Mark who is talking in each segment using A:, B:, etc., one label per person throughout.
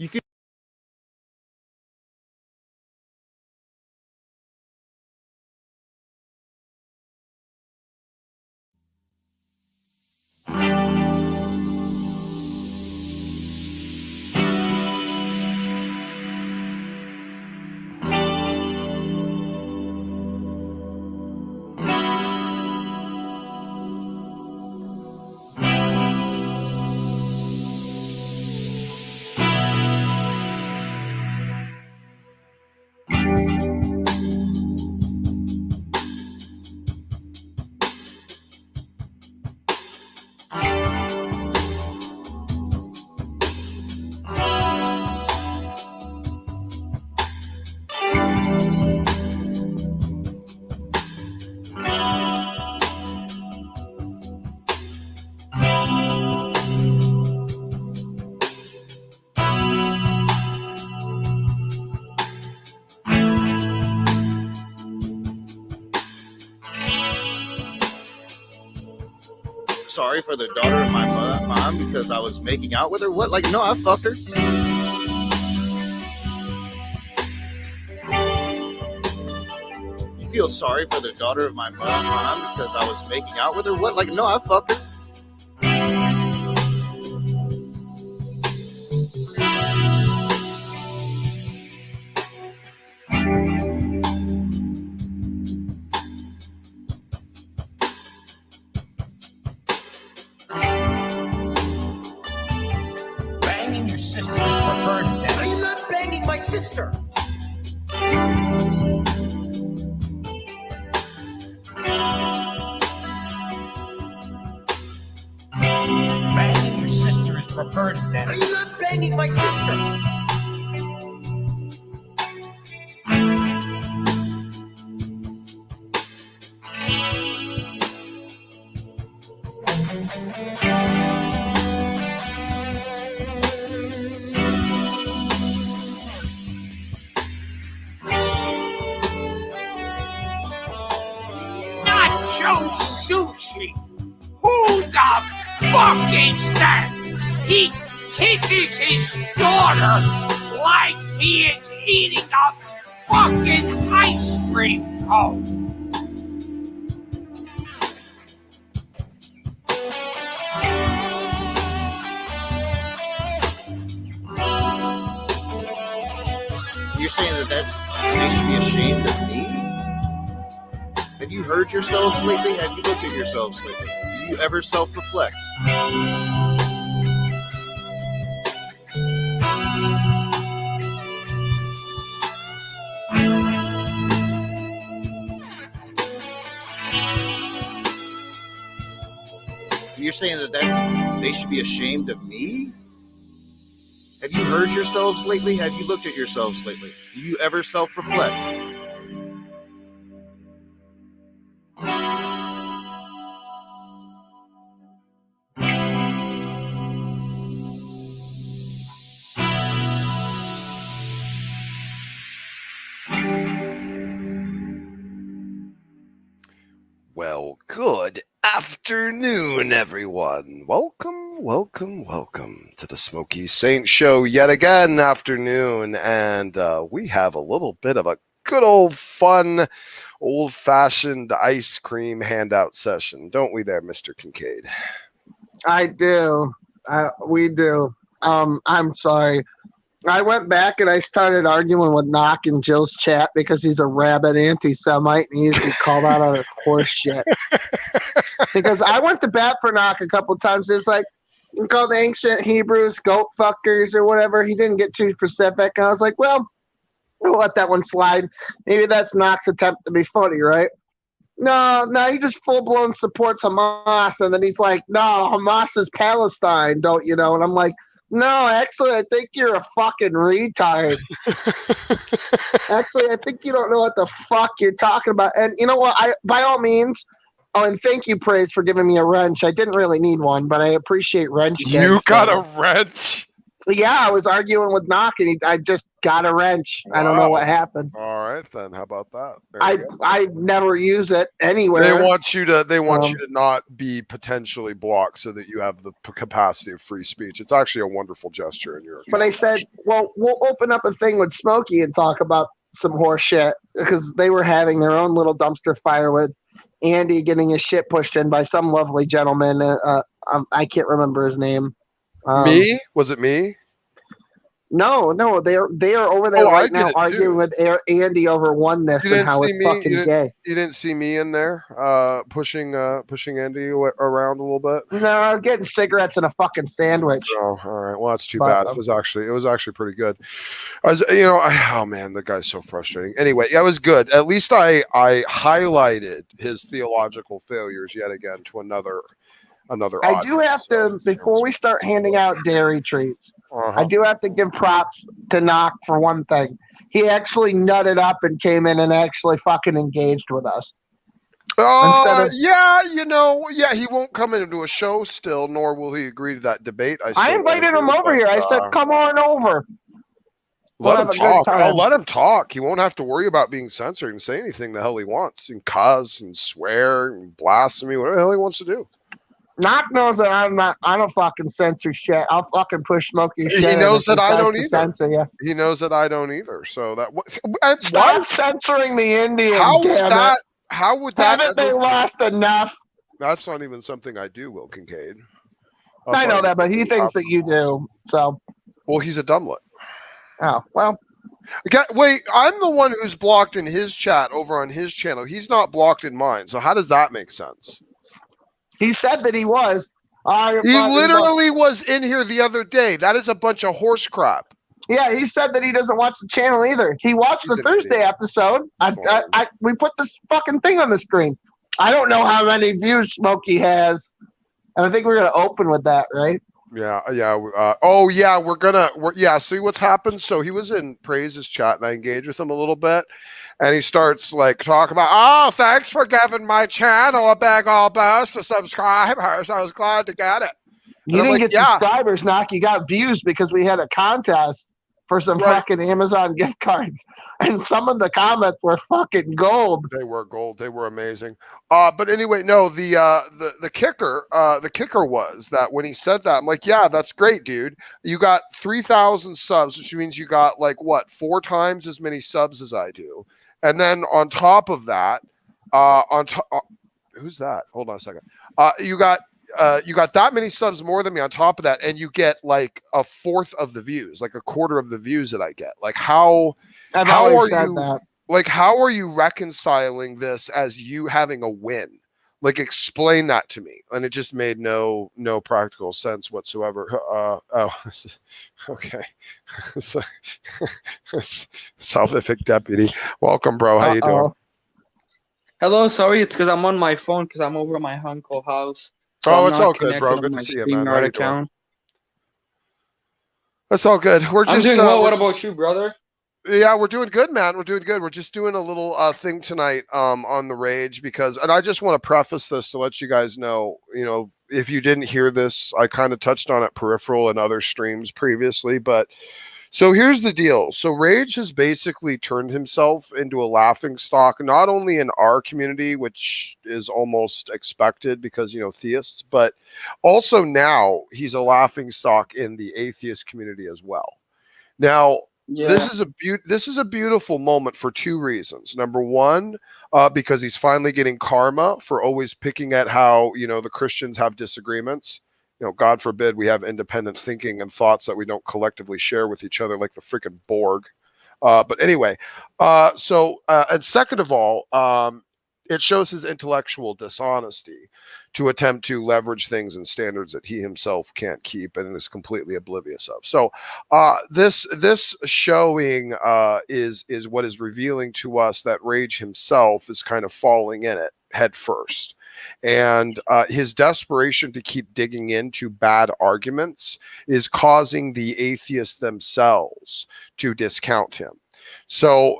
A: You feel sorry for the daughter of my mom because I was making out with her? What? Like, no, I fucked her. You feel sorry for the daughter of my mom because I was making out with her? What? Like, no, I fucked her.
B: Banging your sister is preferred, Dennis. I am not banging my sister. Banging your sister is preferred, Dennis. I am not banging my sister.
C: Nacho sushi. Who the fuck is that? He kisses his daughter like he is eating a fucking ice cream cone.
A: You're saying that they should be ashamed of me? Have you heard yourselves lately? Have you looked at yourselves lately? Do you ever self-reflect? You're saying that they should be ashamed of me? Have you heard yourselves lately? Have you looked at yourselves lately? Do you ever self-reflect?
D: Well, good afternoon, everyone. Welcome to the Smoky Saint Show yet again afternoon. And we have a little bit of a good old fun, old-fashioned ice cream handout session, don't we there, Mr. Kincaid?
E: I do. We do. I'm sorry. I went back and I started arguing with Knock in Jill's chat because he's a rabid anti-Semite and he used to be called out on his horse shit. Because I went to bat for Knock a couple times. It's like, he called ancient Hebrews goat fuckers or whatever. He didn't get too specific. And I was like, well, we'll let that one slide. Maybe that's Knock's attempt to be funny, right? No, he just full-blown supports Hamas. And then he's like, no, Hamas is Palestine, don't you know? And I'm like, no, actually, I think you're a fucking retard. Actually, I think you don't know what the fuck you're talking about. And you know what? By all means, and thank you, Praise, for giving me a wrench. I didn't really need one, but I appreciate wrench.
D: You got a wrench?
E: Yeah, I was arguing with Knock, and I just got a wrench. I don't know what happened.
D: All right, then. How about that? There you go.
E: I never use it anywhere.
D: They want you to not be potentially blocked so that you have the capacity of free speech. It's actually a wonderful gesture in your account.
E: But I said, well, we'll open up a thing with Smokey and talk about some horse shit, because they were having their own little dumpster fire with Andy getting his shit pushed in by some lovely gentleman. I can't remember his name.
D: Me? Was it me?
E: No, they are over there right now arguing with Andy over oneness and how it's fucking gay.
D: You didn't see me in there pushing Andy around a little bit?
E: No, I was getting cigarettes and a fucking sandwich.
D: Oh, all right. Well, that's too bad. It was actually pretty good. Oh man, the guy's so frustrating. Anyway, it was good. At least I highlighted his theological failures yet again to another
E: I do have to, before we start handing out dairy treats, I do have to give props to Knock for one thing. He actually nutted up and came in and actually fucking engaged with us.
D: He won't come into a show still, nor will he agree to that debate.
E: I invited him over here. I said, come on over.
D: Let him talk. I'll let him talk. He won't have to worry about being censored and say anything the hell he wants. He can cuss and swear and blasphemy, whatever the hell he wants to do.
E: Knock knows that I don't fucking censor shit. I'll fucking push Smokey shit.
D: He knows that I don't either. He knows that I don't either. So
E: stop censoring the Indians.
D: How would that?
E: Haven't they lost enough?
D: That's not even something I do, Will Kincaid.
E: I know that, but he thinks that you do. So.
D: Well, he's a dumblet.
E: Oh well.
D: Wait, I'm the one who's blocked in his chat over on his channel. He's not blocked in mine. So how does that make sense?
E: He said that he was.
D: He literally was in here the other day. That is a bunch of horse crap.
E: Yeah, he said that he doesn't watch the channel either. He watched the Thursday episode. We put this fucking thing on the screen. I don't know how many views Smokey has. And I think we're going to open with that, right?
D: Yeah. See what's happened. So he was in Praise's chat and I engaged with him a little bit. And he starts like talking about, thanks for giving my channel a big old boost to subscribers. I was glad to get it.
E: You didn't get subscribers, Knock. You got views because we had a contest for some fucking Amazon gift cards. And some of the comments were fucking gold.
D: They were gold. They were amazing. But anyway, no, the kicker was that when he said that, I'm like, yeah, that's great, dude. You got 3,000 subs, which means you got 4 times as many subs as I do. And then on top of that, who's that? Hold on a second. You got that many subs more than me on top of that, and you get a fourth of the views, a quarter of the views that I get. How are you reconciling this as you having a win? Explain that to me. And it just made no practical sense whatsoever. Okay. Salvific deputy. Welcome, bro. How you doing?
F: Hello, sorry, it's because I'm on my phone because I'm over at my uncle's house. So
D: it's all good, bro. Good to see you, man. How you doing? That's all good.
F: I'm doing well. What about you, brother?
D: Yeah, we're doing good, man. We're doing good. We're just doing a little thing tonight on the Rage and I just want to preface this to let you guys know, if you didn't hear this, I kind of touched on it peripheral in other streams previously, but so here's the deal. So Rage has basically turned himself into a laughing stock, not only in our community, which is almost expected because, theists, but also now he's a laughing stock in the atheist community as well. Now, this is a beautiful moment for 2 reasons. Number one, because he's finally getting karma for always picking at how, the Christians have disagreements. God forbid we have independent thinking and thoughts that we don't collectively share with each other like the freaking Borg. But anyway, and second of all, it shows his intellectual dishonesty to attempt to leverage things and standards that he himself can't keep and is completely oblivious of. So this showing is what is revealing to us that Rage himself is kind of falling in it head first. And his desperation to keep digging into bad arguments is causing the atheists themselves to discount him. So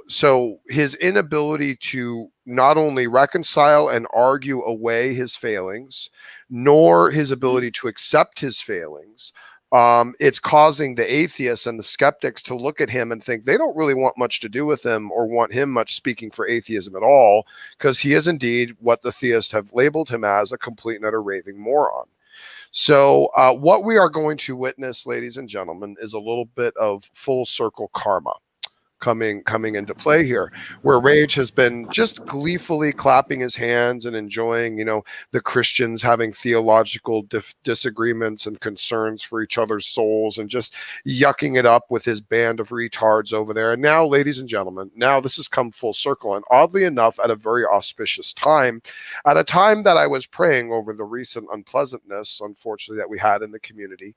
D: his inability to not only reconcile and argue away his failings, nor his ability to accept his failings, it's causing the atheists and the skeptics to look at him and think they don't really want much to do with him or want him much speaking for atheism at all, because he is indeed what the theists have labeled him as, a complete and utter raving moron. So what we are going to witness, ladies and gentlemen, is a little bit of full circle karma coming into play here, where Rage has been just gleefully clapping his hands and enjoying, the Christians having theological disagreements and concerns for each other's souls, and just yucking it up with his band of retards over there. And now, ladies and gentlemen, now this has come full circle, and oddly enough, at a very auspicious time, at a time that I was praying over the recent unpleasantness, unfortunately, that we had in the community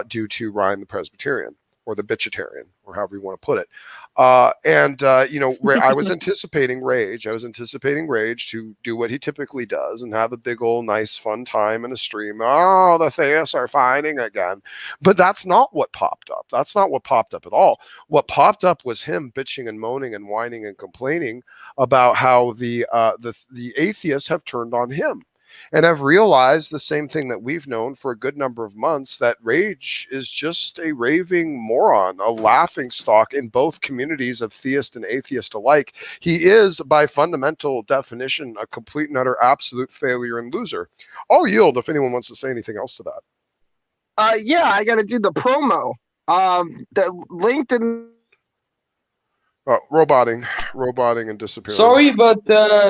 D: due to Ryan the Presbyterian, or the bitchetarian, or however you want to put it. I was anticipating Rage. I was anticipating Rage to do what he typically does and have a big old nice fun time in a stream. Oh, the theists are fighting again. But that's not what popped up. That's not what popped up at all. What popped up was him bitching and moaning and whining and complaining about how the atheists have turned on him. And I've realized the same thing that we've known for a good number of months, that Rage is just a raving moron, a laughing stock in both communities of theist and atheist alike. He is, by fundamental definition, a complete and utter absolute failure and loser. I'll yield if anyone wants to say anything else to that.
E: Yeah, I got to do the promo. The LinkedIn.
D: Roboting and disappearing.
F: Sorry, but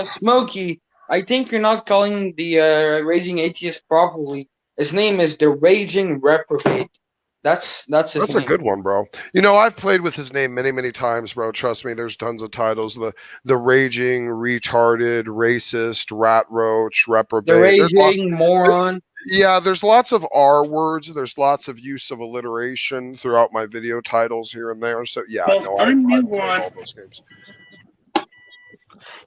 F: Smokey, I think you're not calling the Raging Atheist properly. His name is the Raging Reprobate. That's his name.
D: That's a good one, bro. I've played with his name many, many times, bro. Trust me, there's tons of titles. The Raging, Retarded, Racist, Rat Roach, Reprobate.
F: The Raging Moron.
D: Yeah, there's lots of R words. There's lots of use of alliteration throughout my video titles here and there. So yeah, I've played all those games.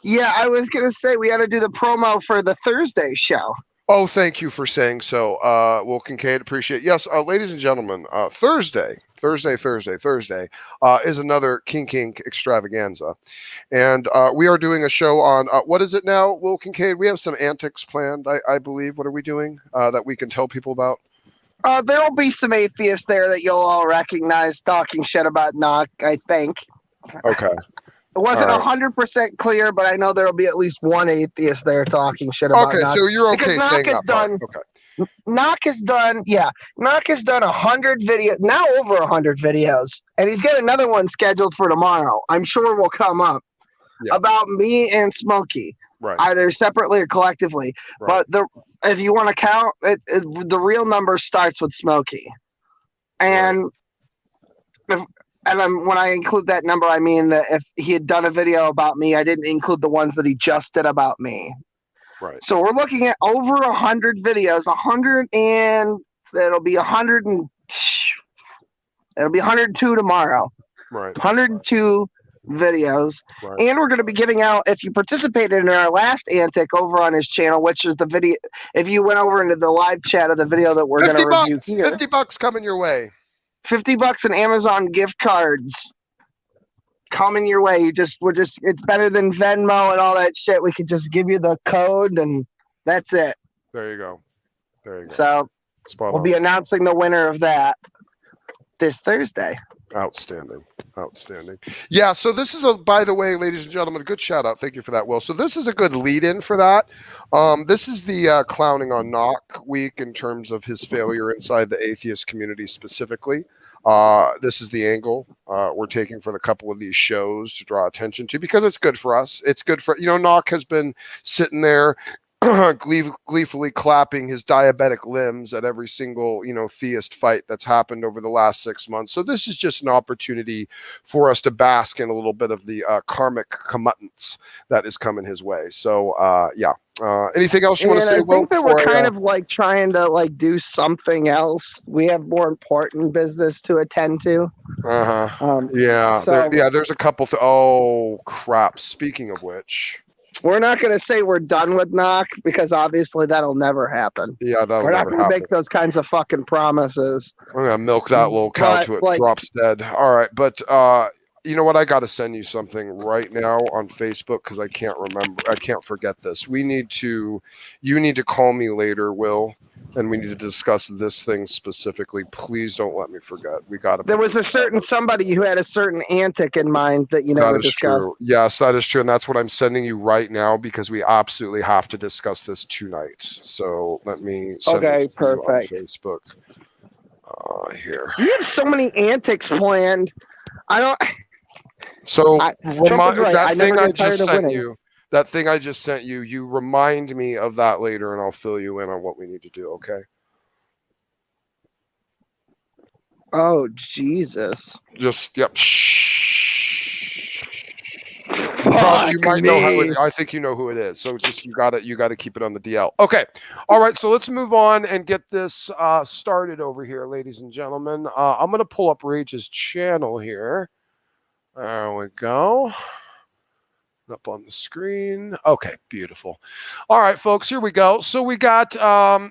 E: Yeah, I was going to say we got to do the promo for the Thursday show.
D: Oh, thank you for saying so. Will Kincaid, appreciate it. Yes, ladies and gentlemen, Thursday is another Kink extravaganza. And we are doing a show on, what is it now, Will Kincaid? We have some antics planned, I believe. What are we doing that we can tell people about?
E: There'll be some atheists there that you'll all recognize talking shit about Knock, I think.
D: Okay.
E: It wasn't 100% clear, but I know there'll be at least one atheist there talking shit about Knock.
D: Okay, so you're okay saying that part. Okay.
E: Knock has done 100 videos, now over 100 videos, and he's got another one scheduled for tomorrow. I'm sure will come up about me and Smokey,
D: right?
E: Either separately or collectively.
D: Right.
E: But if you want to count, the real number starts with Smokey, and when I include that number, I mean that if he had done a video about me, I didn't include the ones that he just did about me.
D: Right.
E: So we're looking at over 100 videos, it'll be 102 tomorrow.
D: Right.
E: 102 videos.
D: Right.
E: And we're going to be giving out, if you participated in our last antic over on his channel, which is the video, if you went over into the live chat of the video that we're going to review here.
D: $50 coming your way.
E: $50 in Amazon gift cards coming your way. It's better than Venmo and all that shit. We could just give you the code and that's it.
D: There you go.
E: So we'll be announcing the winner of that this Thursday.
D: Outstanding. Yeah, so this is by the way, ladies and gentlemen, a good shout out. Thank you for that, Will. So this is a good lead in for that. This is the clowning on Knock week in terms of his failure inside the atheist community specifically. This is the angle we're taking for the couple of these shows to draw attention to, because it's good for us. It's good for, Knock has been sitting there gleefully clapping his diabetic limbs at every single, theist fight that's happened over the last 6 months. So this is just an opportunity for us to bask in a little bit of the karmic comeuppance that is coming his way. So, anything else you want to say?
E: I think that we're kind of like trying to do something else. We have more important business to attend to.
D: There's a couple. Oh crap! Speaking of which,
E: we're not going to say we're done with Knock, because obviously that'll never happen.
D: Yeah,
E: we're not going to make those kinds of fucking promises.
D: I'm gonna milk that little cow till it drops dead. All right, but you know what? I got to send you something right now on Facebook, because I can't remember. I can't forget this. You need to call me later, Will, and we need to discuss this thing specifically. Please don't let me forget. We got to.
E: There was a certain somebody who had a certain antic in mind that you never
D: That is
E: discussed.
D: true. Yes, that is true, and that's what I'm sending you right now because we absolutely have to discuss this tonight. So let me send
E: Okay,
D: this to you on
E: perfect.
D: Facebook. Here.
E: You have so many antics planned. I don't.
D: So
E: Trump is right. I
D: that
E: never
D: thing I
E: get tired
D: just
E: of
D: sent
E: winning.
D: you. That thing I just sent you. You remind me of that later, and I'll fill you in on what we need to do. Okay.
E: Oh Jesus!
D: Just yep.
E: Fuck
D: You might know how
E: me.
D: it. I think you know who it is. So just you got to keep it on the DL. Okay. All right. So let's move on and get this started over here, ladies and gentlemen. I'm gonna pull up Rage's channel here. There we go. Up on the screen. Okay, beautiful. All right, folks, here we go. So we got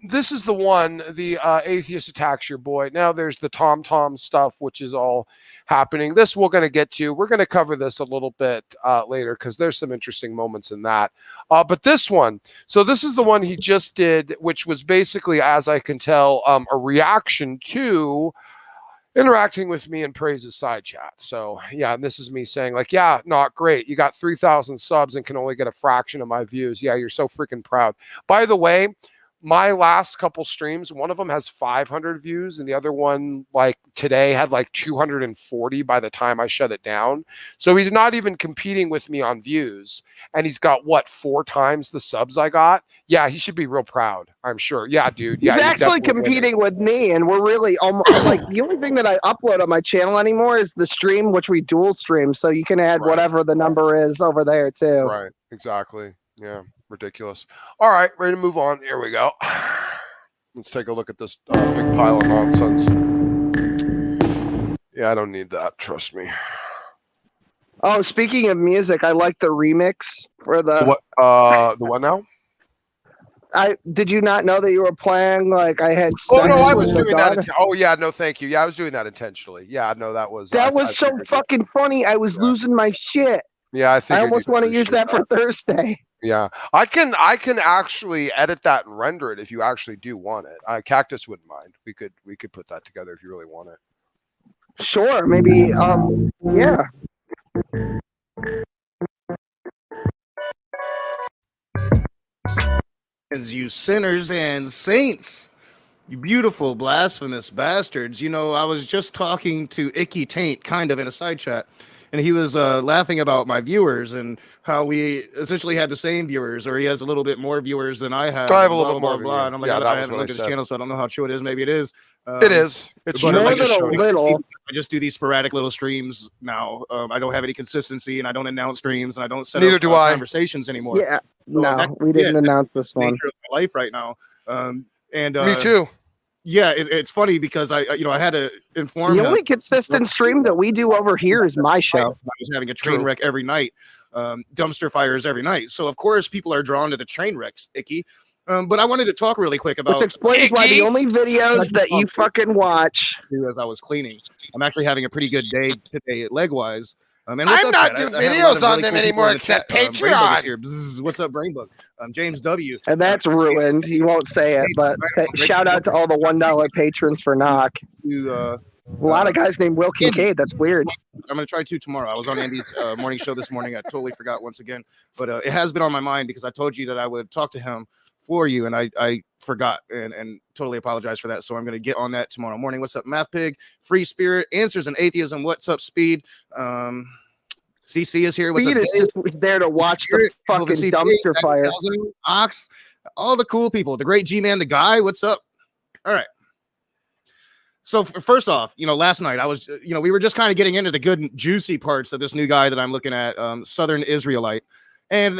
D: this is the one, the atheist attacks your boy. Now there's the Tom stuff, which is all happening. This we're going to get to. We're going to cover this a little bit later because there's some interesting moments in that. But this one, so this is the one he just did, which was basically, as I can tell, a reaction to interacting with me in Praise's side chat. So yeah, and this is me saying like, yeah, not great. You got 3,000 subs and can only get a fraction of my views. Yeah, you're so freaking proud. By the way, my last couple streams, one of them has 500 views and the other one like today had like 240 by the time I shut it down. So he's not even competing with me on views and he's got what, 4 times the subs I got. Yeah, he should be real proud, I'm sure. Yeah, dude. Yeah,
E: He's actually competing with me, and we're really almost like the only thing that I upload on my channel anymore is the stream, which we dual stream. So you can add whatever the number is over there too.
D: Right. Exactly. Yeah. Ridiculous. All right, ready to move on. Here we go. Let's take a look at this big pile of nonsense. Yeah, I don't need that. Trust me.
E: Oh, speaking of music, I like the remix for the
D: what? The what now?
E: Did you not know that you were playing? Like I had.
D: Oh no, I was doing that. Oh yeah, no, thank you. Yeah, I was doing that intentionally. Yeah, no, that was.
E: That was so fucking funny. I was losing my shit.
D: Yeah, I
E: almost want to use that for Thursday.
D: Yeah, I can actually edit that and render it if you actually do want it. Cactus wouldn't mind. We could put that together if you really want it.
E: Sure, maybe. Yeah.
A: You sinners and saints, you beautiful blasphemous bastards. You know, I was just talking to Icky Taint kind of in a side chat, and he was laughing about my viewers and how we essentially had the same viewers, or he has a little bit more viewers than I have.
D: I have a little
A: blah,
D: more.
A: Blah, blah. And I'm like, I haven't looked at his channel, so I don't know how true it is. Maybe it is.
D: It is. It's
E: more than a little.
A: I just do these sporadic little streams now. I don't have any consistency, and I don't announce streams, and I don't set
D: Neither
A: up
D: do I.
A: conversations anymore.
E: Yeah, no, we didn't announce this one.
A: Nature of my life right now.
D: Me too.
A: Yeah, it's funny because I had to inform
E: the only consistent stream that we do over here is my show.
A: I was having a train wreck every night, dumpster fires every night. So of course people are drawn to the train wrecks, Icky. But I wanted to talk really quick about.
E: Which explains why the only videos that you fucking watch.
A: As I was cleaning, I'm actually having a pretty good day today, leg-wise.
C: I'm not doing videos on them anymore except Patreon.
A: Here. Bzz, what's up, Brainbook? James W.
E: And that's ruined. He won't say it, but shout out to all the $1 patrons for knock. A lot of guys named Will Kincaid. That's weird.
A: I'm going to try to tomorrow. I was on Andy's morning show this morning. I totally forgot once again. But it has been on my mind because I told you that I would talk to him for you, and I forgot and totally apologize for that. So I'm going to get on that tomorrow morning. What's up, Math Pig? Free Spirit, Answers in Atheism. What's up, Speed? CC is here. What's
E: Speed
A: up?
E: is just there to watch the fucking dumpster fire.
A: Ox, all the cool people. The great G-Man, the guy. What's up? All right. So first off, last night I was, we were just kind of getting into the good juicy parts of this new guy that I'm looking at, Southern Israelite. And,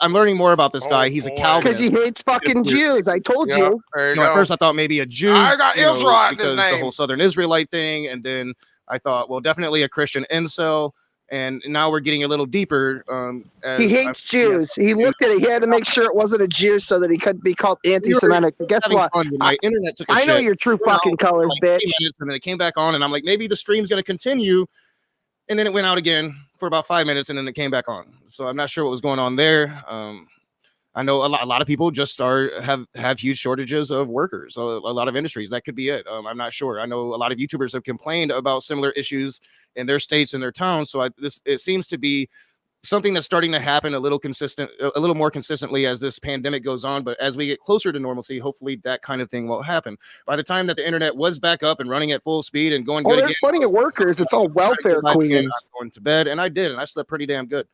A: I'm learning more about this guy. He's a Calvinist.
E: Because he hates fucking Jews. I told you.
A: At first I thought maybe a Jew.
C: I got Israel
A: because the whole Southern Israelite thing. And then I thought, well, definitely a Christian incel. And now we're getting a little deeper.
E: He hates Jews. He looked at it. He had to make sure it wasn't a Jew so that he couldn't be called anti-Semitic. But guess what?
A: My internet took a
E: I know your true fucking colors, bitch.
A: And then it came back on, and I'm like, maybe the stream's going to continue. And then it went out again for about 5 minutes, and then it came back on. So I'm not sure what was going on there. I know a lot of people just have huge shortages of workers. A lot of industries, that could be it. I'm not sure. I know a lot of YouTubers have complained about similar issues in their states and their towns. So it seems to be something that's starting to happen a little more consistently as this pandemic goes on. But as we get closer to normalcy, hopefully that kind of thing won't happen. By the time that the internet was back up and running at full speed and going good
E: there's
A: again,
E: plenty of workers. It's all welfare queens.
A: I'm going to bed, and I did, and I slept pretty damn good.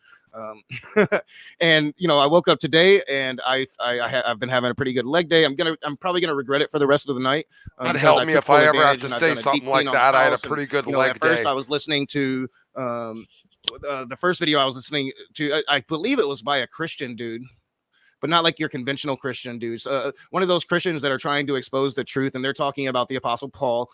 A: And I woke up today, and I've been having a pretty good leg day. I'm probably gonna regret it for the rest of the night.
D: God help me if I ever have to say something like that. I had a pretty good leg
A: at first
D: day.
A: I was listening to the first video I was listening to. I believe it was by a Christian dude, but not like your conventional Christian dudes. One of those Christians that are trying to expose the truth, and they're talking about the Apostle Paul.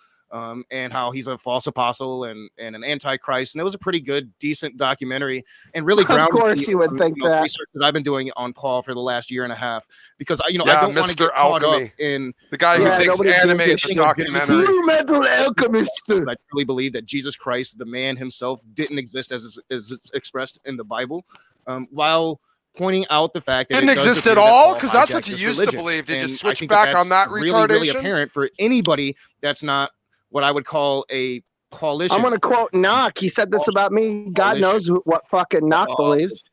A: And how he's a false apostle and an antichrist. And it was a pretty good, decent documentary, and really grounded.
E: Of course you would think that.
A: Research that I've been doing on Paul for the last year and a half, because I don't want to get caught up in
D: the guy who thinks anime is a documentary.
E: Metal alchemist.
A: I truly believe that Jesus Christ, the man himself, didn't exist as it's expressed in the Bible, while pointing out the fact that
D: didn't exist at all, because that's what you used to believe. Did you switch back on that retardation?
A: Really apparent for anybody that's not what I would call a Paulition.
E: I'm going to quote Knock. He said this about me. God knows what fucking Knock believes.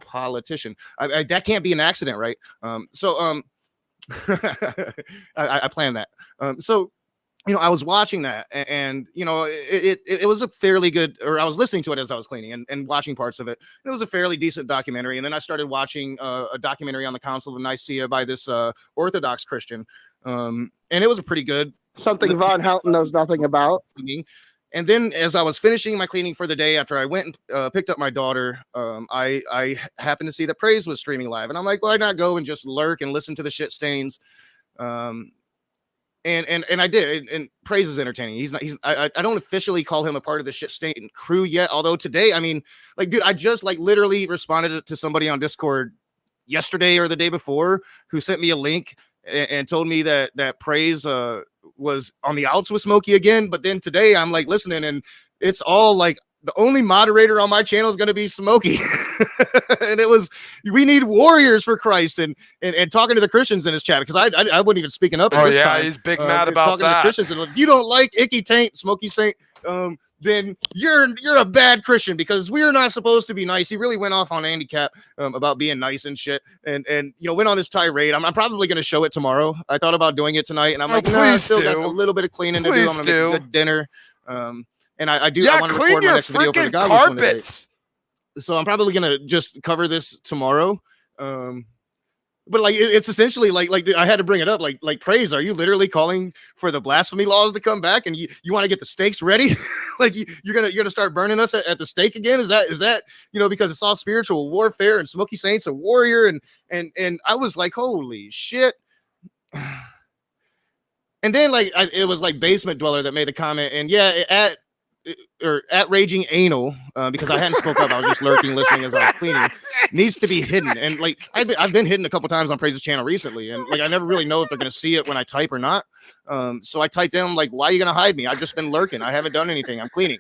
A: Politician. That can't be an accident, right? I planned that. I was watching that, and it was a fairly good, or I was listening to it as I was cleaning and watching parts of it. It was a fairly decent documentary, and then I started watching a documentary on the Council of Nicaea by this Orthodox Christian, and it was a pretty good.
E: Something Von Houten knows nothing about.
A: And then as I was finishing my cleaning for the day, after I went and picked up my daughter, I happened to see that Praise was streaming live, and I'm like, why not go and just lurk and listen to the shit stains? And I did, and Praise is entertaining. I don't officially call him a part of the shit stain crew yet, although today, dude, I just literally responded to somebody on Discord yesterday or the day before who sent me a link and told me that Praise was on the outs with Smokey again. But then today I'm listening, and it's all the only moderator on my channel is going to be Smokey. And we need warriors for Christ, and talking to the Christians in his chat, because I wasn't even speaking up.
D: He's big mad about
A: talking
D: that.
A: To Christians, and if you don't like Icky Taint, Smokey Saint, then you're a bad Christian, because we're not supposed to be nice. He really went off on Andy Cap about being nice and shit, and went on this tirade. I'm probably going to show it tomorrow. I thought about doing it tonight, and I'm I still got a little bit of cleaning to do. I'm going to make a good dinner. And I do.
D: Yeah,
A: I want to record my next video for the
D: carpets.
A: So I'm probably going to just cover this tomorrow. But it's essentially I had to bring it up. Praise, are you literally calling for the blasphemy laws to come back, and you want to get the stakes ready? You're gonna start burning us at the stake again? Is that because it's all spiritual warfare, and Smokey Saint's a warrior, and I was like, holy shit. And then it was Basement Dweller that made the comment, and at Raging Anal, because I hadn't spoke up, I was just lurking, listening as I was cleaning, needs to be hidden. And I've been hidden a couple times on Praise's channel recently, and I never really know if they're gonna see it when I type or not. So I typed in why are you gonna hide me? I've just been lurking. I haven't done anything. I'm cleaning.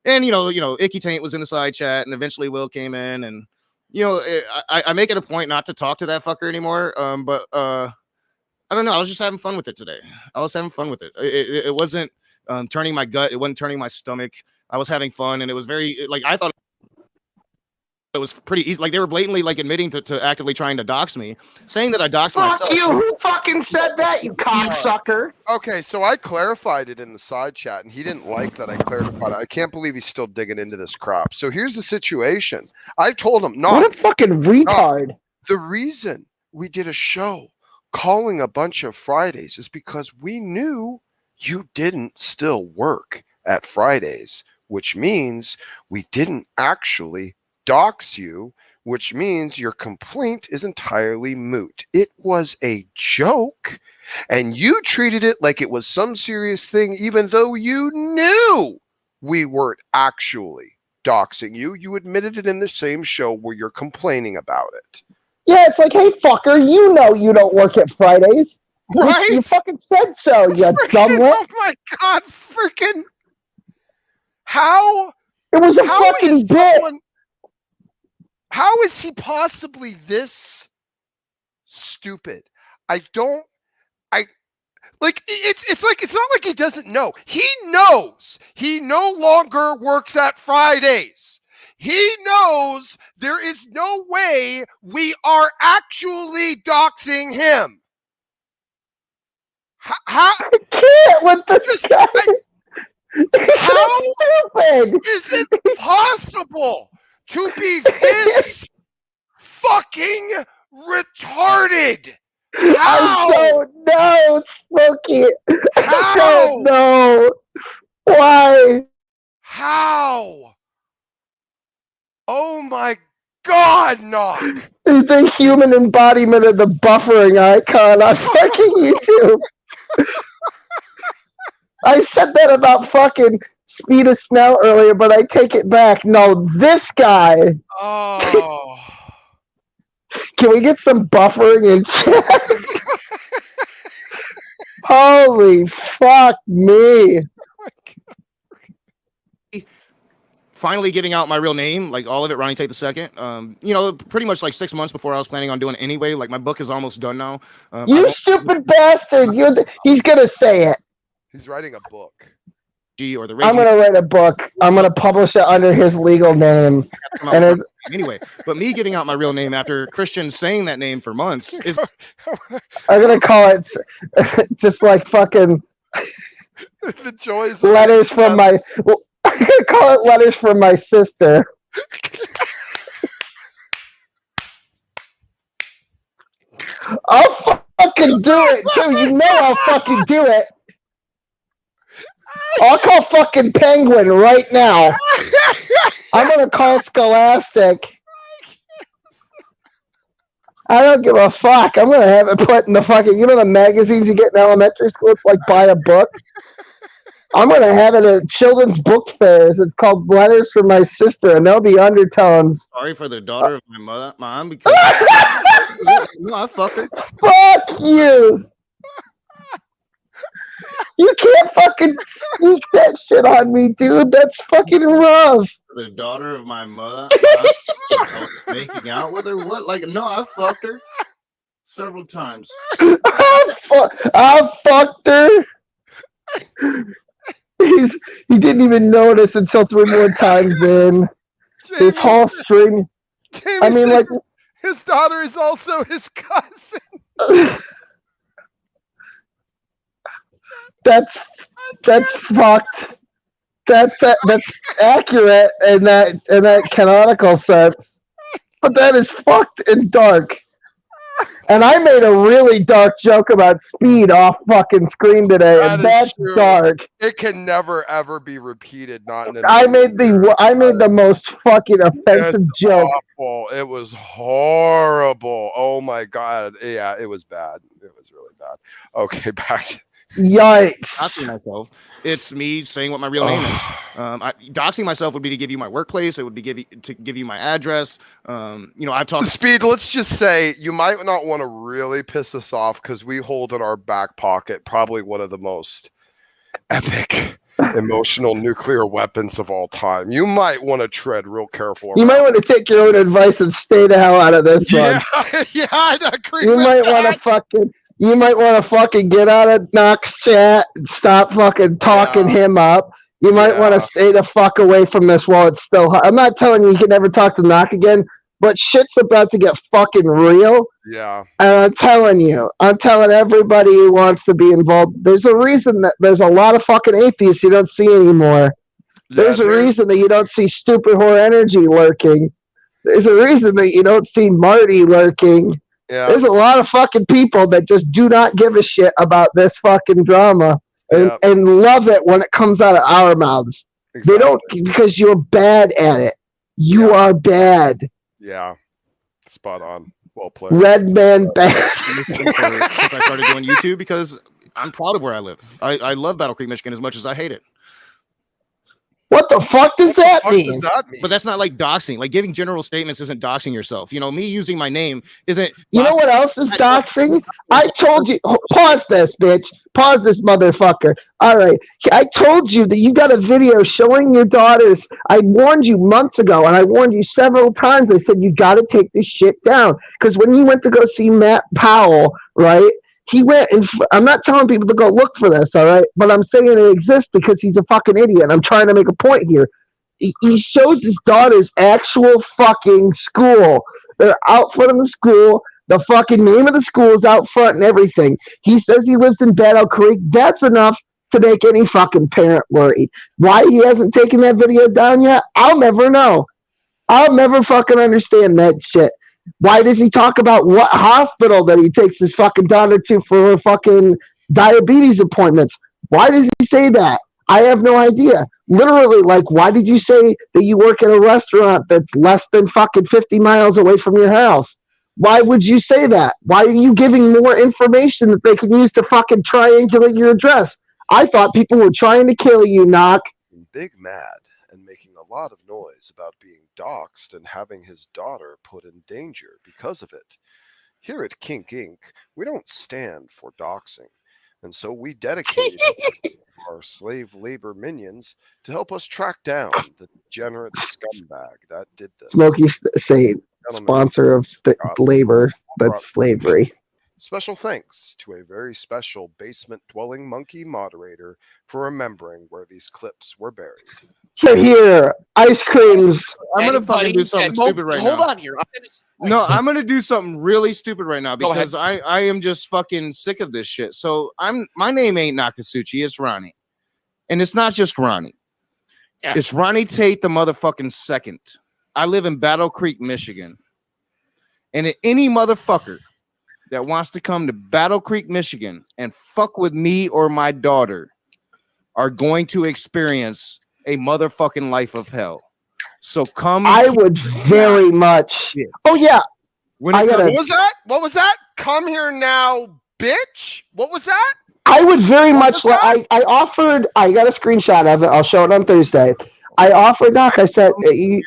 A: And Icky Taint was in the side chat, and eventually Will came in, and I make it a point not to talk to that fucker anymore. But I don't know. I was just having fun with it today. I was having fun with it. It wasn't turning my gut. It wasn't turning my stomach. I was having fun, and it was very I thought it was pretty easy. They were blatantly admitting to actively trying to dox me, saying that I doxed myself.
E: You, who fucking said that, you cocksucker?
D: Okay, so I clarified it in the side chat, and he didn't like that I clarified it. I can't believe he's still digging into this crap. So here's the situation. I told him,
E: what a fucking retard.
D: The reason we did a show calling a bunch of Fridays is because we knew you didn't still work at Fridays, which means we didn't actually dox you, which means your complaint is entirely moot. It was a joke, and you treated it like it was some serious thing, even though you knew we weren't actually doxing you. You admitted it in the same show where you're complaining about it.
E: Yeah, it's hey, fucker, you know you don't work at Fridays.
D: Right?
E: You fucking said so, you dumbwit.
D: Oh my God, freaking. How?
E: It was a fucking bit.
D: How is he possibly this stupid? It's not like he doesn't know. He knows he no longer works at Fridays. He knows there is no way we are actually doxing him. How
E: I can't with this guy.
D: how
E: Stupid.
D: is it possible to be this fucking retarded? How?
E: I don't know, Smokey. I
D: How?
E: don't know. Why?
D: How? Oh my God, Knock!
E: Is the human embodiment of the buffering icon on fucking YouTube? I said that about fucking speed of smell earlier, but I take it back. No, this guy.
D: Oh.
E: Can we get some buffering in chat? Holy fuck me.
A: Finally getting out my real name, like all of it, Ronnie Tate II. Pretty much like 6 months before I was planning on doing it anyway. Like my book is almost done now.
E: You stupid bastard. He's going to say it.
D: He's writing a book.
A: Or the
E: I'm going to write a book. I'm going to publish it under his legal name.
A: Anyway, but me getting out my real name after Christian saying that name for months is.
E: I'm going to call it just like fucking
D: The joys of
E: letters from my. I'm going to call it letters from my sister. I'll fucking do it too. You know I'll fucking do it. I'll call fucking Penguin right now. I'm gonna call Scholastic. I don't give a fuck. I'm gonna have it put in the fucking, the magazines you get in elementary school? It's like buy a book. I'm gonna have it at children's book fairs. It's called Letters from My Sister, and there'll be undertones.
A: Sorry for the daughter of my mom because no, I fucked her.
E: Fuck you. You can't fucking sneak that shit on me, dude. That's fucking rough.
A: The daughter of my mother. I was making out with her. What? Like, no, I fucked her several times.
E: I fucked her. He didn't even notice until 3 more times in. This whole stream.
D: Jamie,
E: I mean, like,
D: his daughter is also his cousin.
E: That's fucked. That's accurate in that canonical sense, but that is fucked and dark. And I made a really dark joke about speed off fucking screen today, and that's dark.
D: It can never ever be repeated.
E: I made the most fucking offensive joke.
D: Awful. It was horrible. Oh my God. Yeah, it was bad. It was really bad. Okay, back.
E: Yikes.
A: Doxing myself. It's me saying what my real name is. Doxing myself would be to give you my workplace. It would be to give you my address. I've talked.
D: Speed, let's just say you might not want to really piss us off because we hold in our back pocket probably one of the most epic emotional nuclear weapons of all time. You might want to tread real careful.
E: You might want to take your own advice and stay the hell out of this one.
D: Yeah, I agree.
E: You might want to fucking get out of Knox chat and stop fucking talking him up. You might want to stay the fuck away from this while it's still hot. I'm not telling you can never talk to Knock again, but shit's about to get fucking real.
D: Yeah.
E: And I'm telling everybody who wants to be involved, there's a reason that there's a lot of fucking atheists you don't see anymore. There's a reason that you don't see stupid whore energy lurking. There's a reason that you don't see Marty lurking.
D: Yeah.
E: There's a lot of fucking people that just do not give a shit about this fucking drama and love it when it comes out of our mouths. Exactly. They don't, because you're bad at it. You are bad.
D: Yeah. Spot on. Well played.
E: Red man bad.
A: Since I started doing YouTube, because I'm proud of where I live. I love Battle Creek, Michigan as much as I hate it.
E: What the fuck does that
D: What
E: mean?
D: does that mean?
A: But that's not like doxing. Like giving general statements isn't doxing yourself. You know, me using my name isn't.
E: You know what else is doxing? I told you. Pause this, bitch. Pause this, motherfucker. All right. I told you that you got a video showing your daughters. I warned you months ago, and I warned you several times. I said, you got to take this shit down. Because when you went to go see Matt Powell, right? He went and I'm not telling people to go look for this, all right? But I'm saying it exists because he's a fucking idiot. I'm trying to make a point here. He shows his daughter's actual fucking school. They're out front of the school. The fucking name of the school is out front and everything. He says he lives in Battle Creek. That's enough to make any fucking parent worried. Why he hasn't taken that video down yet, I'll never know. I'll never fucking understand that shit. Why does he talk about what hospital that he takes his fucking daughter to for her fucking diabetes appointments? Why does he say that? I have no idea. Literally, like, why did you say that you work at a restaurant that's less than fucking 50 miles away from your house? Why would you say that? Why are you giving more information that they can use to fucking triangulate your address? I thought people were trying to kill you, Knock.
D: Big mad and making a lot of noise about being doxxed and having his daughter put in danger because of it. Here at Kink Inc., we don't stand for doxing, and so we dedicated our slave labor minions to help us track down the degenerate scumbag that did this.
E: Smokey say sponsor of labor, that's slavery.
D: Special thanks to a very special basement-dwelling monkey moderator for remembering where these clips were buried.
E: Here, ice creams.
A: I'm gonna fucking do something stupid right now.
C: Hold on here.
A: No, I'm gonna do something really stupid right now
C: Go ahead.
A: because I am just fucking sick of this shit. So my name ain't Nakasuchi, it's Ronnie. And it's not just Ronnie.
C: Yeah.
A: It's Ronnie Tate the motherfucking second. I live in Battle Creek, Michigan. And any motherfucker that wants to come to Battle Creek, Michigan and fuck with me or my daughter are going to experience a motherfucking life of hell. So come.
E: I would very much.
A: Yeah.
E: Oh yeah.
A: When
E: I
A: it
E: gotta-
A: comes,
D: What was that? What was that? Come here now, bitch. What was that?
E: I would very
D: What
E: much.
D: was that?
E: I offered. I got a screenshot of it. I'll show it on Thursday. I offered Doc. I said he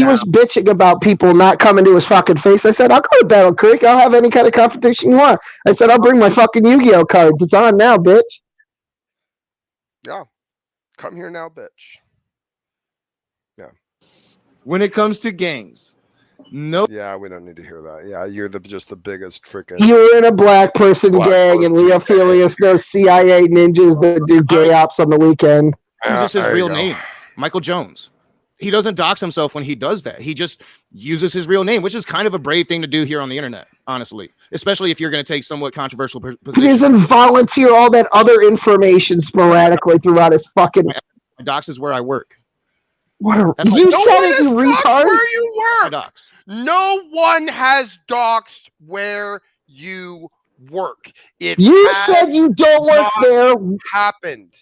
E: was bitching about people not coming to his fucking face. I said I'll go to Battle Creek. I'll have any kind of confrontation you want. I said I'll bring my fucking Yu-Gi-Oh cards. It's on now, bitch.
D: Yeah. Come here now, bitch.
A: when it comes to gangs, no.
D: Yeah, we don't need to hear that. Yeah, you're just the biggest freaking.
E: You're in a black person
D: Black
E: gang, and
D: person
E: Leophilius knows CIA ninjas that do gay ops on the weekend.
A: It's just his
D: there you
A: real
D: go.
A: name, Michael Jones. He doesn't dox himself when he does that. He just uses his real name, which is kind of a brave thing to do here on the internet, honestly, especially if you're going to take somewhat controversial
E: He
A: position.
E: doesn't volunteer all that other information sporadically throughout his fucking.
A: My dox is where I work.
E: What a,
A: That's
E: you
A: like-
D: No
E: said
D: one
E: it, you
D: has doxed
E: retard.
D: where you
A: My
D: work.
A: dox.
D: No one has doxed where you work. It
E: You
D: has
E: said you don't work
D: not
E: there.
D: happened.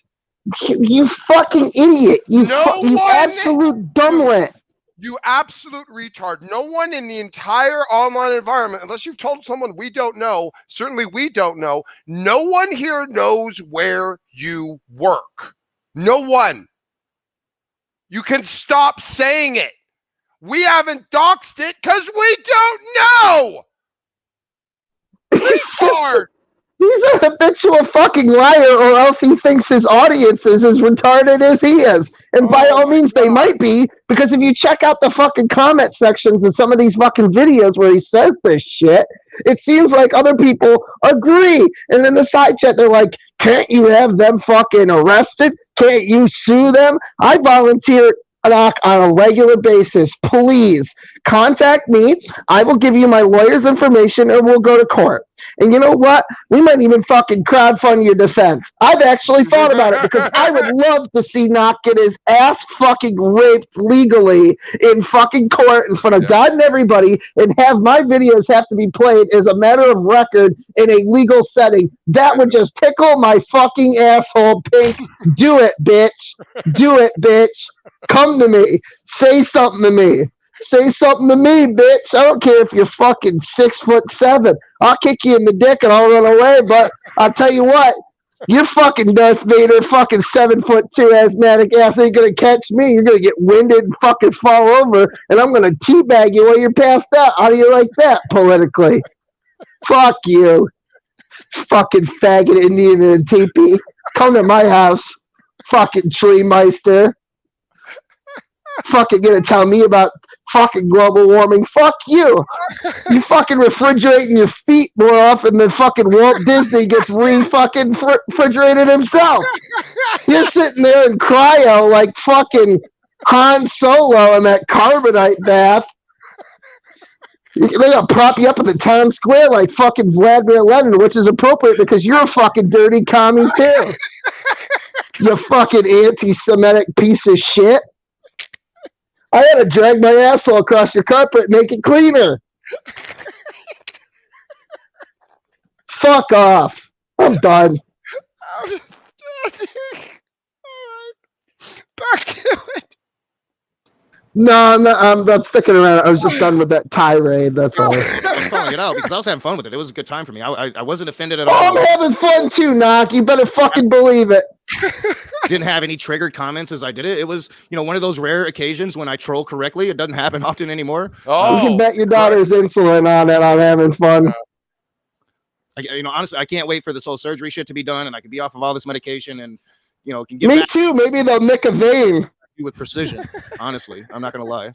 E: You fucking idiot. You,
D: No
E: you
D: one-
E: absolute dumblet.
D: You absolute retard. No one in the entire online environment, unless you've told someone we don't know, certainly we don't know, no one here knows where you work. No one. You can stop saying it. We haven't doxed it because we don't know. Retard.
E: He's a habitual fucking liar, or else he thinks his audience is as retarded as he is. And by
D: Oh
E: all
D: my
E: means, they
D: God.
E: might be, because if you check out the fucking comment sections of some of these fucking videos where he says this shit, it seems like other people agree. And in the side chat, they're like, can't you have them fucking arrested? Can't you sue them? I volunteer on a regular basis. Please contact me. I will give you my lawyer's information and we'll go to court. And you know what? We might even fucking crowdfund your defense. I've actually thought about it because I would love to see Knock get his ass fucking raped legally in fucking court in front of
D: Yeah.
E: God and everybody and have my videos have to be played as a matter of record in a legal setting. That would just tickle my fucking asshole pink. Do it, bitch. Do it, bitch. Come to me. Say something to me. Say something to me, bitch. I don't care if you're fucking 6'7". I'll kick you in the dick and I'll run away. But I'll tell you what, You're fucking Darth Vader, fucking 7'2" asthmatic ass ain't gonna catch me. You're gonna get winded and fucking fall over, and I'm gonna teabag you while you're passed out. How do you like that politically? Fuck you, fucking faggot Indian in a teepee. Come to my house, fucking tree meister. Fucking gonna tell me about fucking global warming. Fuck you. You fucking refrigerating your feet more often than fucking Walt Disney gets fucking refrigerated himself. You're sitting there in cryo like fucking Han Solo in that carbonite bath. They're gonna prop you up in the town square like fucking Vladimir Lenin, which is appropriate because you're a fucking dirty commie too. You fucking anti-Semitic piece of shit. I had to drag my asshole across your carpet and make it cleaner. Fuck off. I'm done.
D: Back to it.
E: No, I'm not sticking around. I was just done with that tirade. That's all.
A: I was calling it out because I was having fun with it. It was a good time for me. I wasn't offended at
E: Oh,
A: all.
E: I'm having fun too, Knock. You better fucking believe it.
A: Didn't have any triggered comments as I did it. It was, one of those rare occasions when I troll correctly. It doesn't happen often anymore.
E: You
D: Oh,
E: can bet your daughter's insulin on it. I'm having fun.
A: Honestly, I can't wait for this whole surgery shit to be done, and I can be off of all this medication, and can get
E: Me
A: back
E: too. Maybe they'll nick a vein.
A: with precision. Honestly, I'm not gonna lie.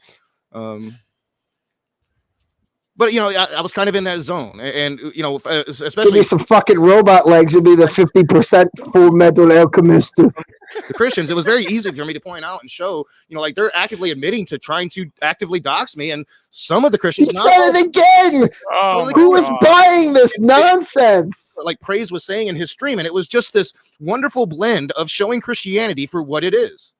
A: But I was kind of in that zone, and
E: Give
A: especially
E: me some fucking robot legs. You'll be the 50% full metal alchemist.
A: the Christians. It was very easy for me to point out and show, like they're actively admitting to trying to actively dox me, and some of the
E: You
A: Christians
E: said it again.
D: oh
E: Who
D: my
E: is
D: God.
E: buying this nonsense?
A: like Praise was saying in his stream, and it was just this wonderful blend of showing Christianity for what it is.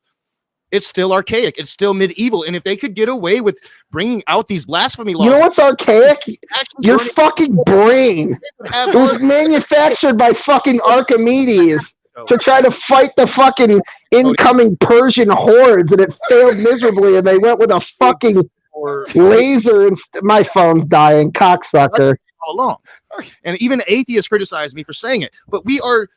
A: It's still archaic. It's still medieval. And if they could get away with bringing out these blasphemy laws,
E: You know what's archaic?
A: actually
E: Your
A: burning-
E: fucking brain.
A: would have
E: It was manufactured by fucking Archimedes to try to fight the fucking incoming Persian hordes, and it failed miserably, and they went with a fucking laser. And my phone's dying, cocksucker.
A: all along. And even atheists criticize me for saying it. But we are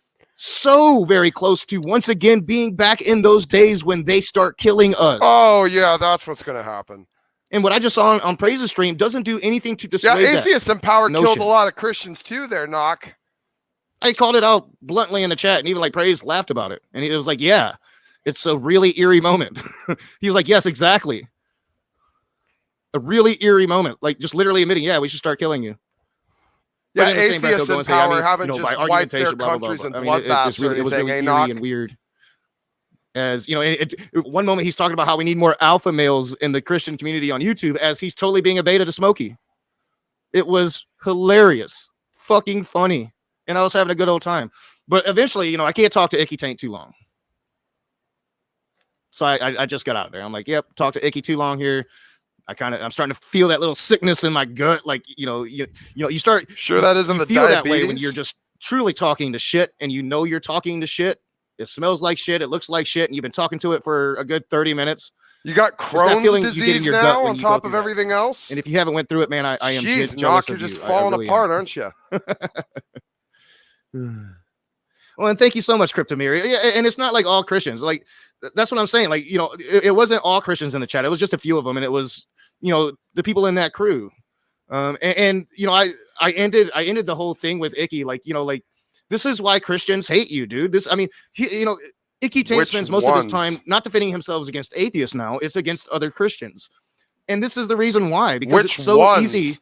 A: so very close to once again being back in those days when they start killing us.
D: Oh yeah, that's what's gonna happen.
A: And what I just saw on Praise's stream doesn't do anything to
D: Yeah,
A: dissuade that.
D: atheists in power killed
A: notion.
D: a lot of Christians too. There, Knock.
A: I called it out bluntly in the chat, and even like Praise laughed about it. And he was like, yeah, it's a really eerie moment. He was like, yes, exactly. A really eerie moment. Like just literally admitting, yeah, we should start killing you. But
D: Yeah,
A: in the same breath,
D: atheists
A: they'll go
D: in
A: and say, I
D: power
A: mean,
D: haven't
A: by
D: just wiped their
A: argumentation, blah, blah, blah,
D: countries in
A: blah. I mean,
D: bloodbaths or
A: it was
D: anything,
A: really eerie
D: Knock?
A: and weird. As one moment he's talking about how we need more alpha males in the Christian community on YouTube, as he's totally being a beta to Smokey. It was hilarious, fucking funny, and I was having a good old time. But eventually, I can't talk to Icky Tank too long, so I just got out of there. I'm like, yep, talk to Icky too long here. I'm starting to feel that little sickness in my gut, like you start.
D: Sure, that isn't
A: You
D: the
A: feel that
D: diabetes.
A: way when you're just truly talking to shit, and you're talking to shit. It smells like shit. It looks like shit, and you've been talking to it for a good 30 minutes.
D: You got
A: that
D: Crohn's
A: feeling you get in
D: disease
A: your gut
D: now
A: when
D: on
A: you go
D: top
A: through
D: of
A: that.
D: everything else.
A: And if you haven't went through it, man, I am
D: Jeez,
A: jealous
D: Knock, you're
A: of
D: just
A: you.
D: falling
A: really
D: apart, aren't you?
A: Well, and thank you so much, Cryptomiri. Yeah, and it's not like all Christians. Like that's what I'm saying. Like it wasn't all Christians in the chat. It was just a few of them, and it was the people in that crew. I ended the whole thing with Icky, like this is why Christians hate you, dude. Icky Tank
D: Which
A: spends most of his
D: ones?
A: time not defending himself against atheists now, it's against other Christians. And this is the reason why, because
D: Which
A: it's so
D: ones?
A: easy.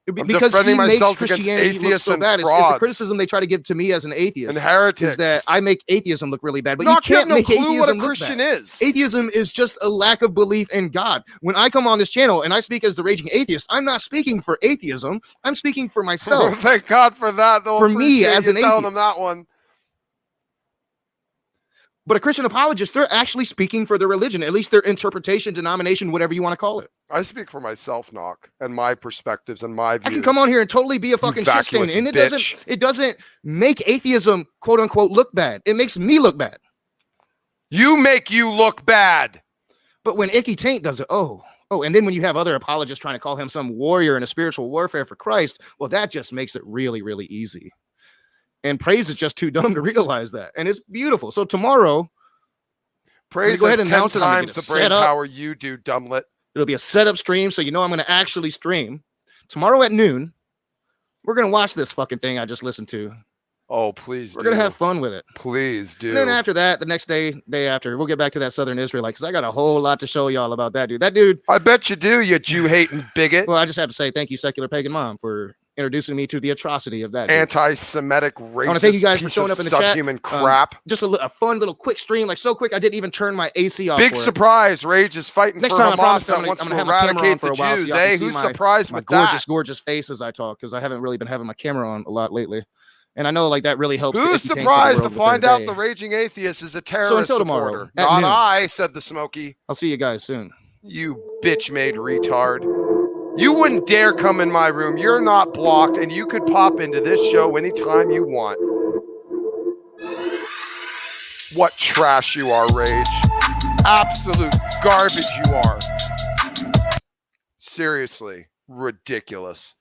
D: I'm
A: Because he
D: defending
A: makes
D: myself against
A: Christianity look
D: atheists
A: so
D: and
A: bad. It's the
D: frauds.
A: criticism they try to give to me as an atheist.
D: And heretics.
A: Is that I make atheism look really bad. But
D: Knock,
A: you can't
D: have no
A: make
D: clue what a
A: atheism look
D: Christian
A: bad.
D: is.
A: Atheism is just a lack of belief in God. When I come on this channel and I speak as the raging atheist, I'm not speaking for atheism. I'm speaking for myself.
D: Thank God for that. They'll
A: For me
D: appreciate
A: as
D: you
A: an
D: telling them
A: atheist.
D: that one.
A: But a Christian apologist, they're actually speaking for their religion, at least their interpretation, denomination, whatever you want to call it.
D: I speak for myself, Knock, and my perspectives and my views.
A: I can come on here and totally be a fucking shit stain,
D: vacuous
A: and
D: bitch.
A: it doesn't make atheism, quote unquote, look bad. It makes me look bad.
D: You make you look bad.
A: But when Icky Taint does it, oh, and then when you have other apologists trying to call him some warrior in a spiritual warfare for Christ, well, that just makes it really, really easy. And praise is just too dumb to realize that. And it's beautiful. So tomorrow,
D: Praise
A: go ahead
D: has
A: and
D: 10
A: announce it. I'm gonna
D: times
A: get
D: the
A: it
D: brain
A: set up.
D: power you do, dumblet.
A: It'll be a setup stream, so you know I'm going to actually stream. Tomorrow at noon, we're going to watch this fucking thing I just listened to.
D: Oh, please
A: We're going to have fun with it.
D: Please do.
A: And then after that, the next day after, we'll get back to that Southern Israelite, because I got a whole lot to show y'all about that dude. That dude.
D: I bet you do, you Jew-hating bigot.
A: Well, I just have to say thank you, Secular Pagan Mom, for introducing me to the atrocity of that dude.
D: Anti-Semitic, racist,
A: I want to thank you guys for showing up in the chat.
D: Subhuman crap.
A: Just a fun little quick stream, like so quick I didn't even turn my AC off.
D: Big surprise. Rage is fighting
A: next
D: for
A: time, I
D: Hamas
A: promise
D: that
A: I'm
D: wants
A: gonna
D: to
A: have my camera on
D: eradicate
A: for
D: the
A: a while, so
D: Jews.
A: y'all can see
D: Who's
A: my
D: surprised with that?
A: Gorgeous face as I talk, because I haven't really been having my camera on a lot lately. And I know like that really helps.
D: Who's surprised to find out the raging atheist is a terrorist
A: so until tomorrow,
D: supporter? Not
A: noon,
D: I, said the Smoky.
A: I'll see you guys soon.
D: You bitch-made retard. You wouldn't dare come in my room. You're not blocked, and you could pop into this show anytime you want. What trash you are, Rage. Absolute garbage you are. Seriously. Ridiculous.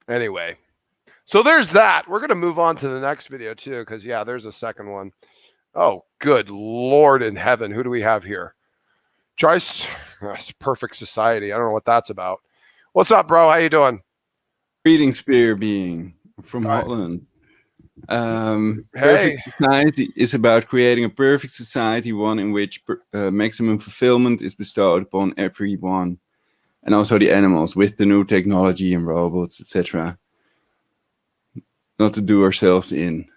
D: Anyway. So there's that. We're going to move on to the next video, too, because, yeah, there's a second one. Oh, good Lord in heaven. Who do we have here? Joyce, Perfect Society. I don't know what that's about. What's up, bro? How you doing?
G: Greetings, Spear Being from Holland. Perfect Society is about creating a perfect society, one in which maximum fulfillment is bestowed upon everyone, and also the animals with the new technology and robots, etc. Not to do ourselves in.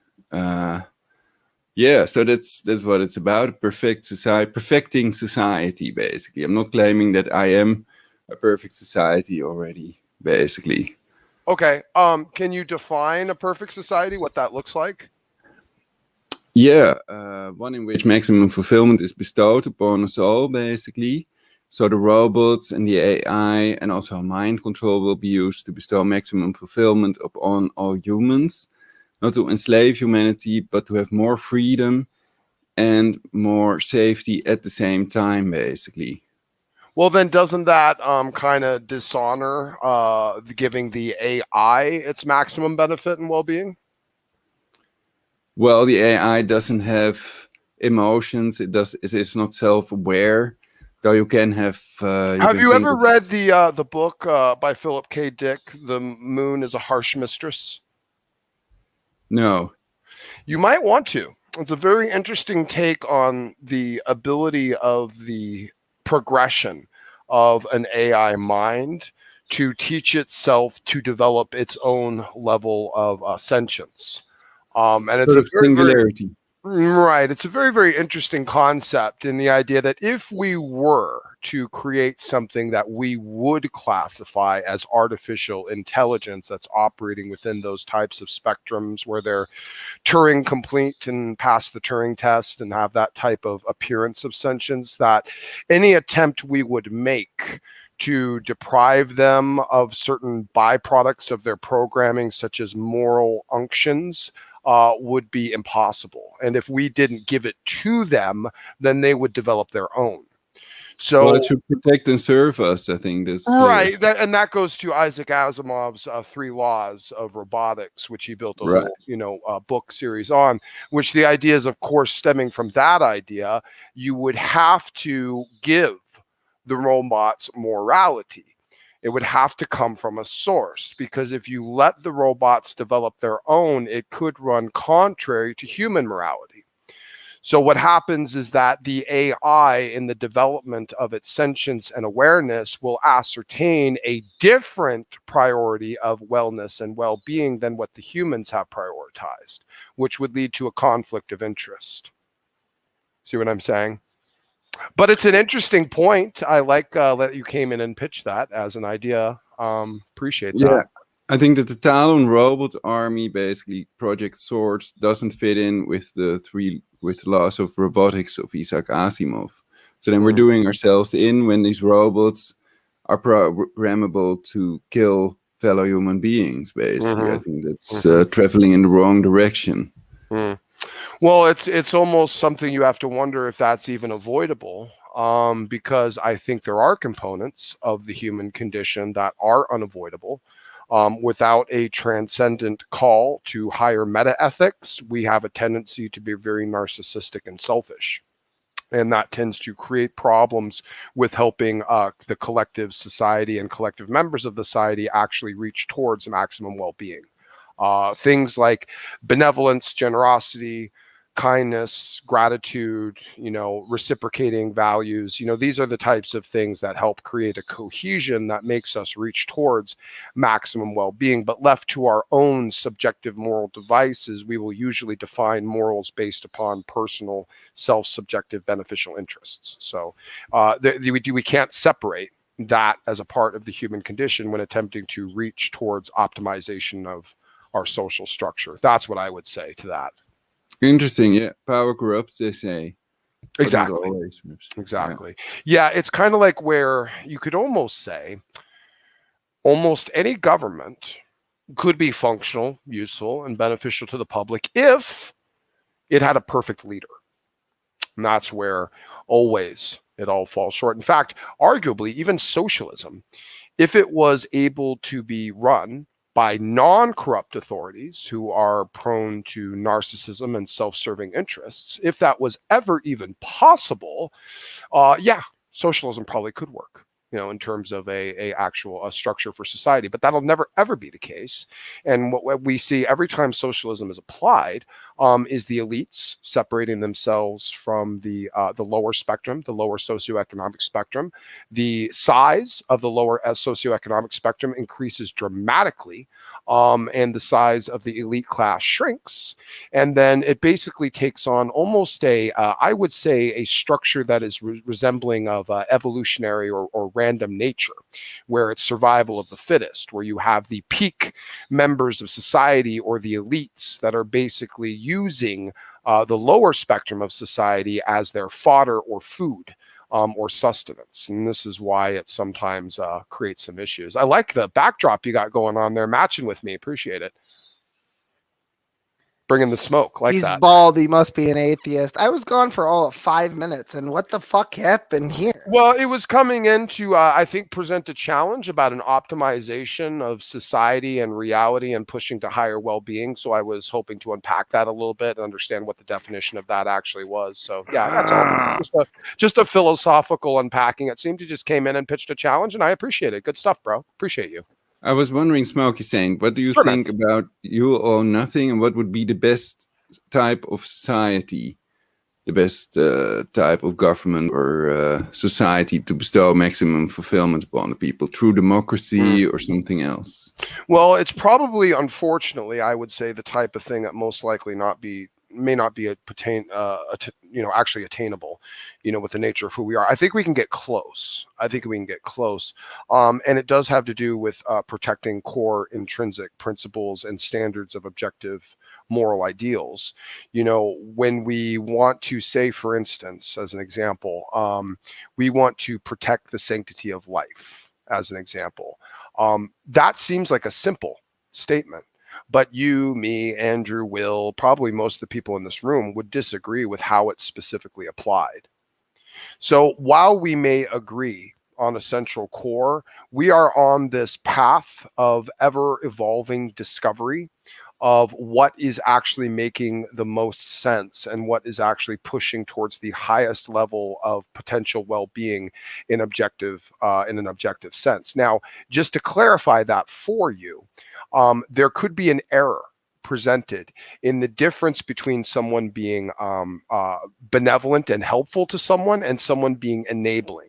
G: Yeah, so that's what it's about. Perfect society, perfecting society, basically. I'm not claiming that I am a perfect society already, basically.
D: Okay. Can you define a perfect society, what that looks like?
G: Yeah, one in which maximum fulfillment is bestowed upon us all, basically. So the robots and the AI and also mind control will be used to bestow maximum fulfillment upon all humans. Not to enslave humanity, but to have more freedom and more safety at the same time, basically.
D: Well, then doesn't that kind of dishonor giving the AI its maximum benefit and well-being?
G: Well, the AI doesn't have emotions. It is not self-aware, though you can have...
D: have you ever read the book by Philip K. Dick, The Moon is a Harsh Mistress?
G: No.
D: You might want to. It's a very interesting take on the ability of the progression of an AI mind to teach itself to develop its own level of sentience. And it's
G: sort of singularity.
D: Right. It's a very, very interesting concept in the idea that if we were to create something that we would classify as artificial intelligence that's operating within those types of spectrums where they're Turing complete and pass the Turing test and have that type of appearance of sentience, that any attempt we would make to deprive them of certain byproducts of their programming, such as moral unctions, would be impossible. And if we didn't give it to them, then they would develop their own. So
G: well, it should protect and serve us, I think. That's
D: right. And that goes to Isaac Asimov's 3 Laws of Robotics, which he built a little, book series on, which the idea is, of course, stemming from that idea, you would have to give the robots morality. It would have to come from a source, because if you let the robots develop their own, it could run contrary to human morality. So what happens is that the AI, in the development of its sentience and awareness, will ascertain a different priority of wellness and well-being than what the humans have prioritized, which would lead to a conflict of interest. See what I'm saying? But it's an interesting point. I like that you came in and pitched that as an idea. Appreciate that.
G: Yeah, I think that the Talon robot army, basically Project Swords, doesn't fit in with the laws of robotics of Isaac Asimov. So then we're doing ourselves in when these robots are programmable to kill fellow human beings, basically. I think that's traveling in the wrong direction.
D: Well, it's almost something you have to wonder if that's even avoidable, because I think there are components of the human condition that are unavoidable. Without a transcendent call to higher meta ethics, we have a tendency to be very narcissistic and selfish. And that tends to create problems with helping the collective society and collective members of the society actually reach towards maximum well-being. Things like benevolence, generosity, kindness, gratitude, reciprocating values, these are the types of things that help create a cohesion that makes us reach towards maximum well-being. But left to our own subjective moral devices, we will usually define morals based upon personal, self-subjective beneficial interests. So we can't separate that as a part of the human condition when attempting to reach towards optimization of our social structure. That's what I would say to that.
G: Interesting. Yeah, power corrupts, they say.
D: Exactly. Exactly. Yeah, it's kind of like where you could almost say almost any government could be functional, useful, and beneficial to the public if it had a perfect leader. And that's where always it all falls short. In fact, arguably, even socialism, if it was able to be run by non-corrupt authorities who are prone to narcissism and self-serving interests, if that was ever even possible, socialism probably could work, in terms of a actual structure for society. But that'll never ever be the case. And what we see every time socialism is applied is the elites separating themselves from the lower spectrum, the lower socioeconomic spectrum. The size of the lower socioeconomic spectrum increases dramatically, and the size of the elite class shrinks. And then it basically takes on almost I would say, a structure that is resembling of evolutionary or random nature, where it's survival of the fittest, where you have the peak members of society or the elites that are basically using the lower spectrum of society as their fodder or food or sustenance. And this is why it sometimes creates some issues. I like the backdrop you got going on there, matching with me. Appreciate it. Bringing the smoke like
C: He's
D: that.
C: bald. He must be an atheist. I was gone for all of 5 minutes, and what the fuck happened here?
D: Well, it was coming in to, I think, present a challenge about an optimization of society and reality and pushing to higher well-being. So I was hoping to unpack that a little bit and understand what the definition of that actually was. So yeah, that's all. Just a philosophical unpacking. It seemed to just came in and pitched a challenge, and I appreciate it. Good stuff, bro. Appreciate you.
G: I was wondering, Smokey saying, what do you think about you or nothing, and what would be the best type of society, the best type of government or society to bestow maximum fulfillment upon the people, through democracy or something else?
D: Well, it's probably, unfortunately, I would say, the type of thing that most likely may not be actually attainable, with the nature of who we are. I think we can get close. And it does have to do with protecting core intrinsic principles and standards of objective moral ideals. When we want to say, for instance, as an example, we want to protect the sanctity of life, as an example. That seems like a simple statement. But you, me, Andrew, Will, probably most of the people in this room would disagree with how it's specifically applied. So while we may agree on a central core, we are on this path of ever evolving discovery of what is actually making the most sense and what is actually pushing towards the highest level of potential well-being in an objective sense. Now, just to clarify that for you, there could be an error presented in the difference between someone being benevolent and helpful to someone and someone being enabling.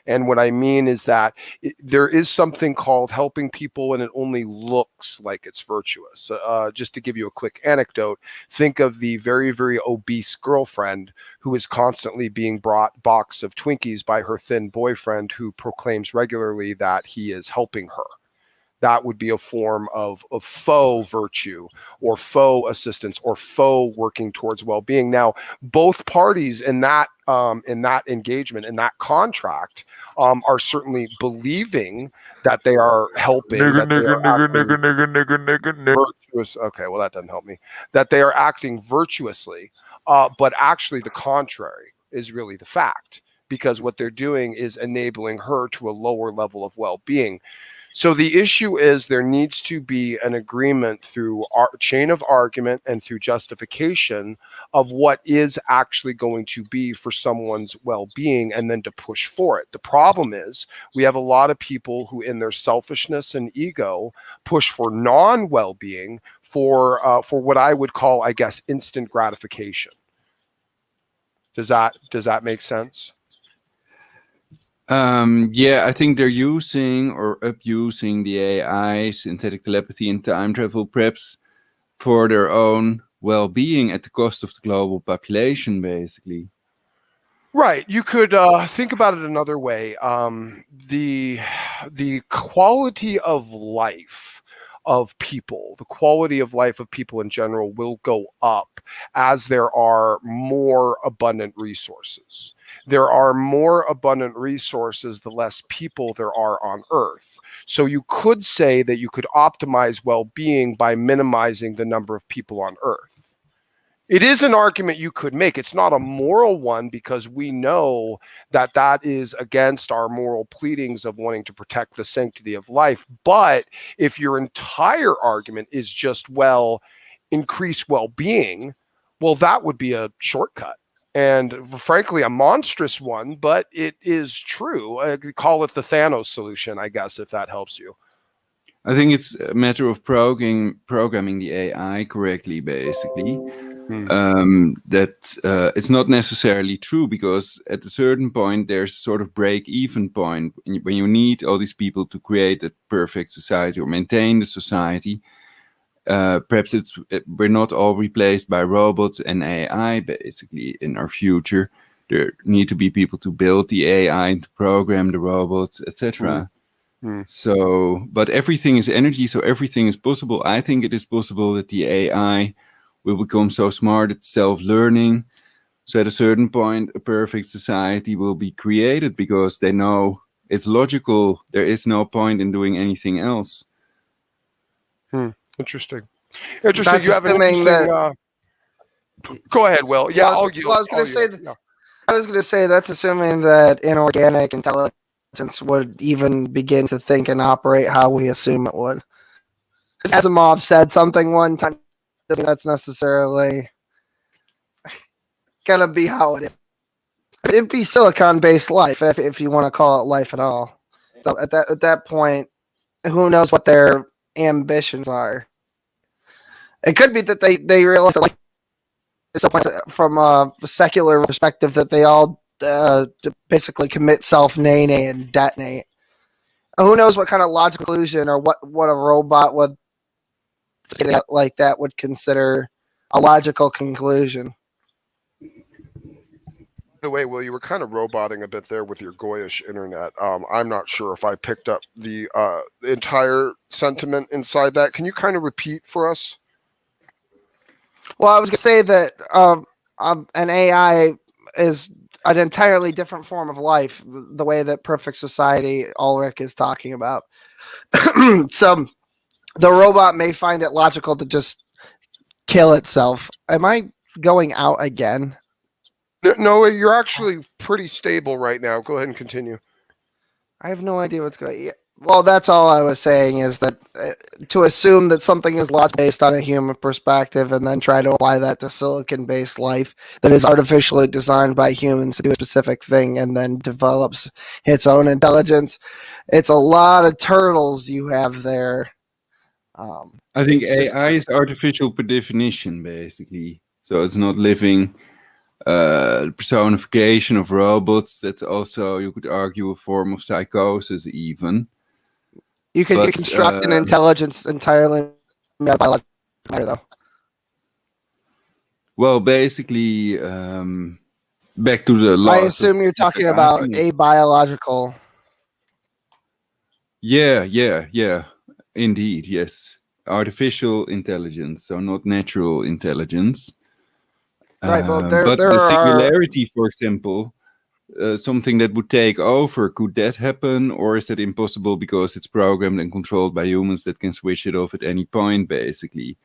D: And what I mean is that there is something called helping people and it only looks like it's virtuous. Just to give you a quick anecdote, think of the very, very obese girlfriend who is constantly being brought a box of Twinkies by her thin boyfriend who proclaims regularly that he is helping her. That would be a form of faux virtue or faux assistance or faux working towards well-being. Now, both parties in that engagement, in that contract, are certainly believing that they are helping. Virtuous. Okay, well, that doesn't help me. That they are acting virtuously, but actually the contrary is really the fact, because what they're doing is enabling her to a lower level of well-being. So the issue is there needs to be an agreement through our chain of argument and through justification of what is actually going to be for someone's well-being, and then to push for it. The problem is we have a lot of people who in their selfishness and ego push for non-well-being for what I would call, I guess, instant gratification. Does that make sense?
G: Yeah, I think they're using or abusing the AI, synthetic telepathy, and time travel perhaps for their own well-being at the cost of the global population, basically.
D: Right. You could think about it another way. The quality of life of people, the quality of life of people in general will go up as there are more abundant resources. There are more abundant resources, the less people there are on Earth. So you could say that you could optimize well-being by minimizing the number of people on Earth. It is an argument you could make. It's not a moral one because we know that that is against our moral pleadings of wanting to protect the sanctity of life. But if your entire argument is just, well, increase well-being, well, that would be a shortcut. And frankly, a monstrous one, but it is true. I could call it the Thanos solution, I guess, if that helps you.
G: I think it's a matter of programming the AI correctly, basically. That it's not necessarily true, because at a certain point there's a sort of break-even point when you need all these people to create a perfect society or maintain the society. Perhaps we're not all replaced by robots and AI, basically, in our future. There need to be people to build the AI and to program the robots, etc. So, but everything is energy, so everything is possible. I think it is possible that the AI will become so smart it's self-learning. So at a certain point, a perfect society will be created because they know it's logical. There is no point in doing anything else.
D: Interesting.
C: That's
D: You have an
C: assuming
D: interesting. Go ahead, Will. Yeah,
C: Well, I was going to say. I was going to say that's assuming that inorganic intelligence would even begin to think and operate how we assume it would. Asimov said something one time. That's necessarily gonna be how it is. It'd be silicon-based life if you want to call it life at all. So at that point, who knows what their ambitions are? It could be that they realize that life, from a secular perspective, that they all basically commit self-nay and detonate. Who knows what kind of logical conclusion or what a robot would like that would consider a logical conclusion.
D: By the way, Will, you were kind of roboting a bit there with your Goyish internet. I'm not sure if I picked up the entire sentiment inside that. Can you kind of repeat for us?
C: Well, I was going to say that an AI is an entirely different form of life, the way that Perfect Society Ulrich is talking about. So the robot may find it logical to just kill itself. Am I going out again?
D: No, you're actually pretty stable right now. Go ahead and continue.
C: I have no idea what's going on. Well, that's all I was saying is that to assume that something is logic based on a human perspective and then try to apply that to silicon-based life that is artificially designed by humans to do a specific thing and then develops its own intelligence, it's a lot of turtles you have there.
G: I think AI is artificial per definition, basically. So it's not living personification of robots. That's also, you could argue, a form of psychosis even.
C: You can construct an intelligence entirely biological matter, though.
G: Well, basically, back to the law.
C: I assume you're talking about a biological.
G: Yeah. Indeed, yes. Artificial intelligence, so not natural intelligence.
C: Right, well,
G: but the singularity, for example, something that would take over, could that happen? Or is that impossible because it's programmed and controlled by humans that can switch it off at any point, basically?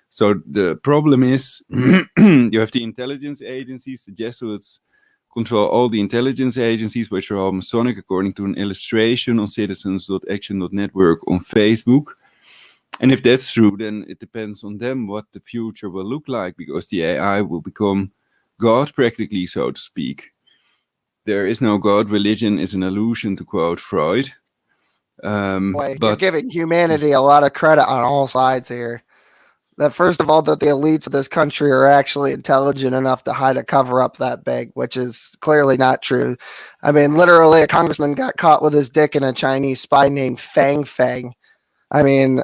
G: So the problem is you have the intelligence agencies, the Jesuits control all the intelligence agencies, which are all Masonic, according to an illustration on citizens.action.network on Facebook. And if that's true, then it depends on them what the future will look like, because the AI will become God practically, so to speak. There is no God. Religion is an illusion, to quote Freud.
C: Boy, you're
G: But
C: giving humanity a lot of credit on all sides here. That first of all, that the elites of this country are actually intelligent enough to hide a cover up that big, which is clearly not true. I mean, literally, a congressman got caught with his dick in a Chinese spy named Fang Fang. I mean,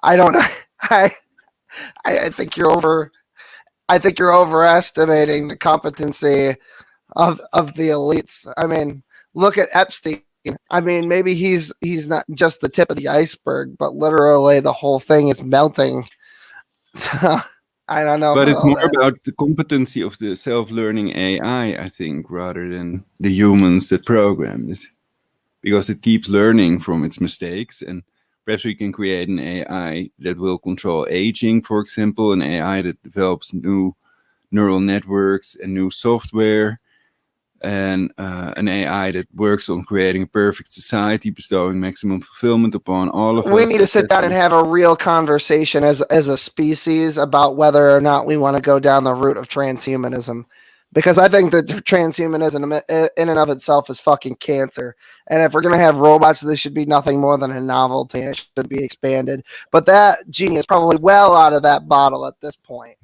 C: I don't know. I think you're overestimating the competency of the elites. I mean, look at Epstein. I mean, maybe he's not just the tip of the iceberg, but literally the whole thing is melting. So I don't know.
G: But
C: about
G: it's
C: all
G: more
C: that.
G: about the competency of the self-learning AI, I think, rather than the humans that program it. Because it keeps learning from its mistakes, and perhaps we can create an AI that will control aging, for example, an AI that develops new neural networks and new software, and an AI that works on creating a perfect society, bestowing maximum fulfillment upon all of us.
C: We need to sit down and have a real conversation as a species about whether or not we want to go down the route of transhumanism. Because I think that transhumanism in and of itself is fucking cancer. And if we're going to have robots, this should be nothing more than a novelty. It should be expanded. But that genie is probably well out of that bottle at this point.